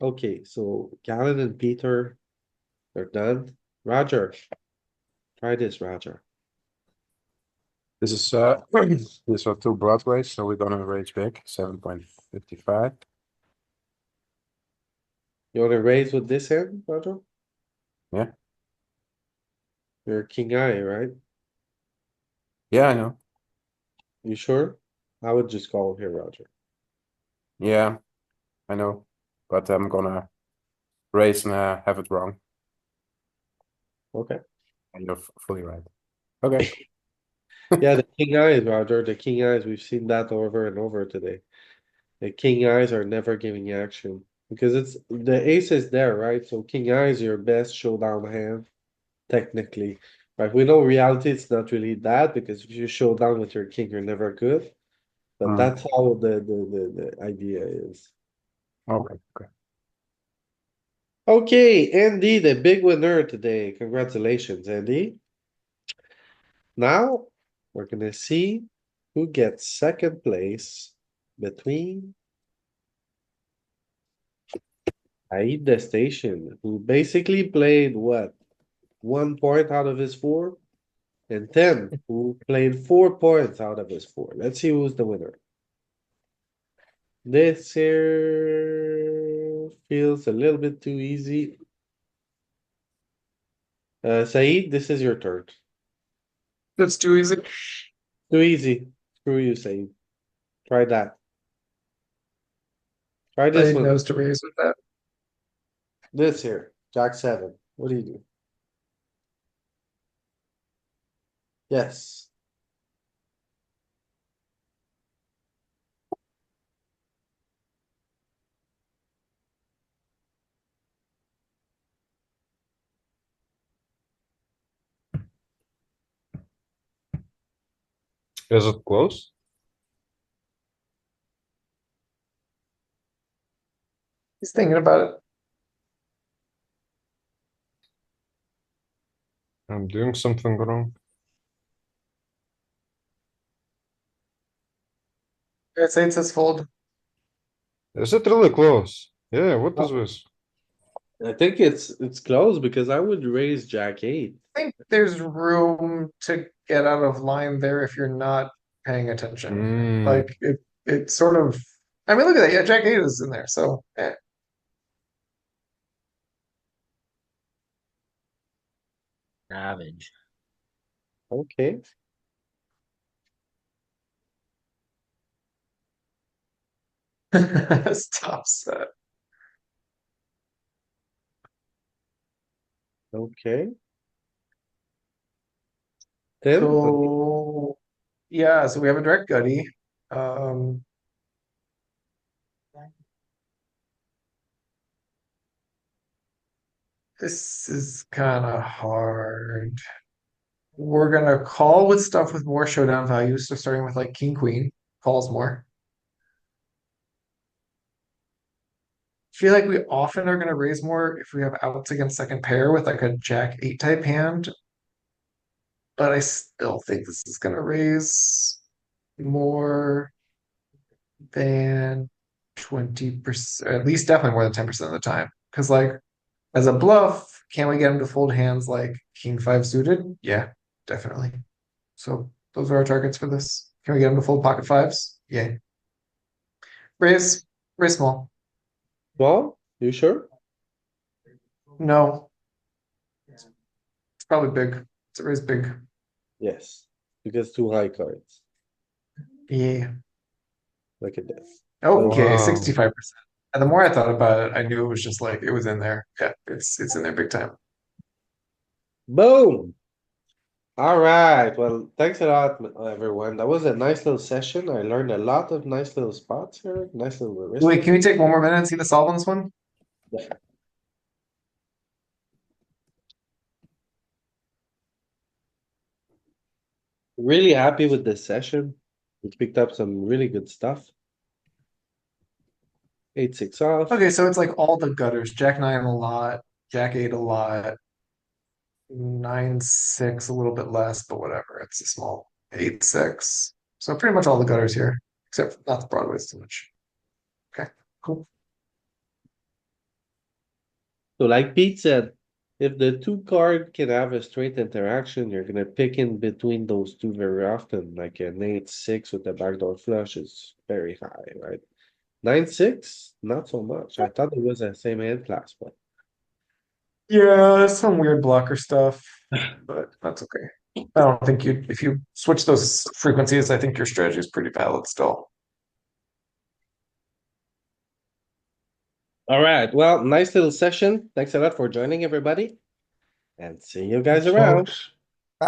okay. So Galen and Peter are done. Roger, try this, Roger. This is these are two broadways, so we're gonna raise big, 7.55. You want to raise with this hand, Roger? Yeah. You're king eye, right? Yeah, I know. You sure? I would just call here, Roger. Yeah, I know. But I'm gonna raise and have it wrong. Okay. And you're fully right. Okay. Yeah, the king eyes, Roger. The king eyes, we've seen that over and over today. The king eyes are never giving action because it's the ace is there, right? So king eyes your best showdown hand, technically. Right? We know reality it's not really that because if you show down with your king, you're never good. But that's how the idea is. Okay. Okay. Okay, Andy, the big winner today. Congratulations, Andy. Now we're gonna see who gets second place between Aid the Station, who basically played what? 1 point out of his four? And Tim, who played 4 points out of his four. Let's see who's the winner. This here feels a little bit too easy. Said, this is your turn. That's too easy. Too easy. Screw you, Said. Try that. Try this I one. knows to raise with that. This here, Jack 7. What do you do? Yes. Is it close? He's thinking about it. I'm doing something wrong. I'd say it says fold. Is it really close? Yeah, what is Oh. this? I think it's close because I would raise Jack 8. I think there's room to get out of line there if you're not paying attention. Mm, Like it sort of. I mean, look at that. Yeah, Jack 8 is in there. So Savage. Okay. stop set. Okay. Tim? So, yeah, so we have a direct gutty. Um, this is kind of hard. We're gonna call with stuff with more showdown values. So starting with like king, queen, calls more. Feel like we often are gonna raise more if we have outs against second pair with like a jack eight type hand. But I still think this is gonna raise more than 20%, at least definitely more than 10% of the time. Because like as a bluff, can we get him to fold hands like king five suited? Yeah, definitely. So those are our targets for this. Can we get him to fold pocket fives? Yeah. Raise, raise small. Well, you sure? No, it's probably big. It's a raise big. Yes, because two high cards. Yeah. Look at this. Okay, Wow. 65%. And the more I thought about it, I knew it was just like it was in there. Yeah, it's in there big time. Boom! Alright, well, thanks a lot, everyone. That was a nice little session. I learned a lot of nice little spots here, nice little Wait, heuristic. can we take one more minute and see the solve on this one? Really happy with this session. We picked up some really good stuff. 8-6 off. Okay, so it's like all the gutters. Jack nine a lot, Jack eight a lot, 9-6 a little bit less, but whatever. It's a small 8-6. So pretty much all the gutters here, except for not the broadways too much. Okay, cool. So like Pete said, if the two card can have a straight interaction, you're gonna pick in between those two very often, like an 8-6 with the backdoor flush is very high, right? 9-6, not so much. I thought it was the same hand class, but Yeah, some weird blocker stuff, but that's okay. I don't think if you switch those frequencies, I think your strategy is pretty valid still. alright, well, nice little session. Thanks a lot for joining, everybody. And see you guys Thanks, around. folks.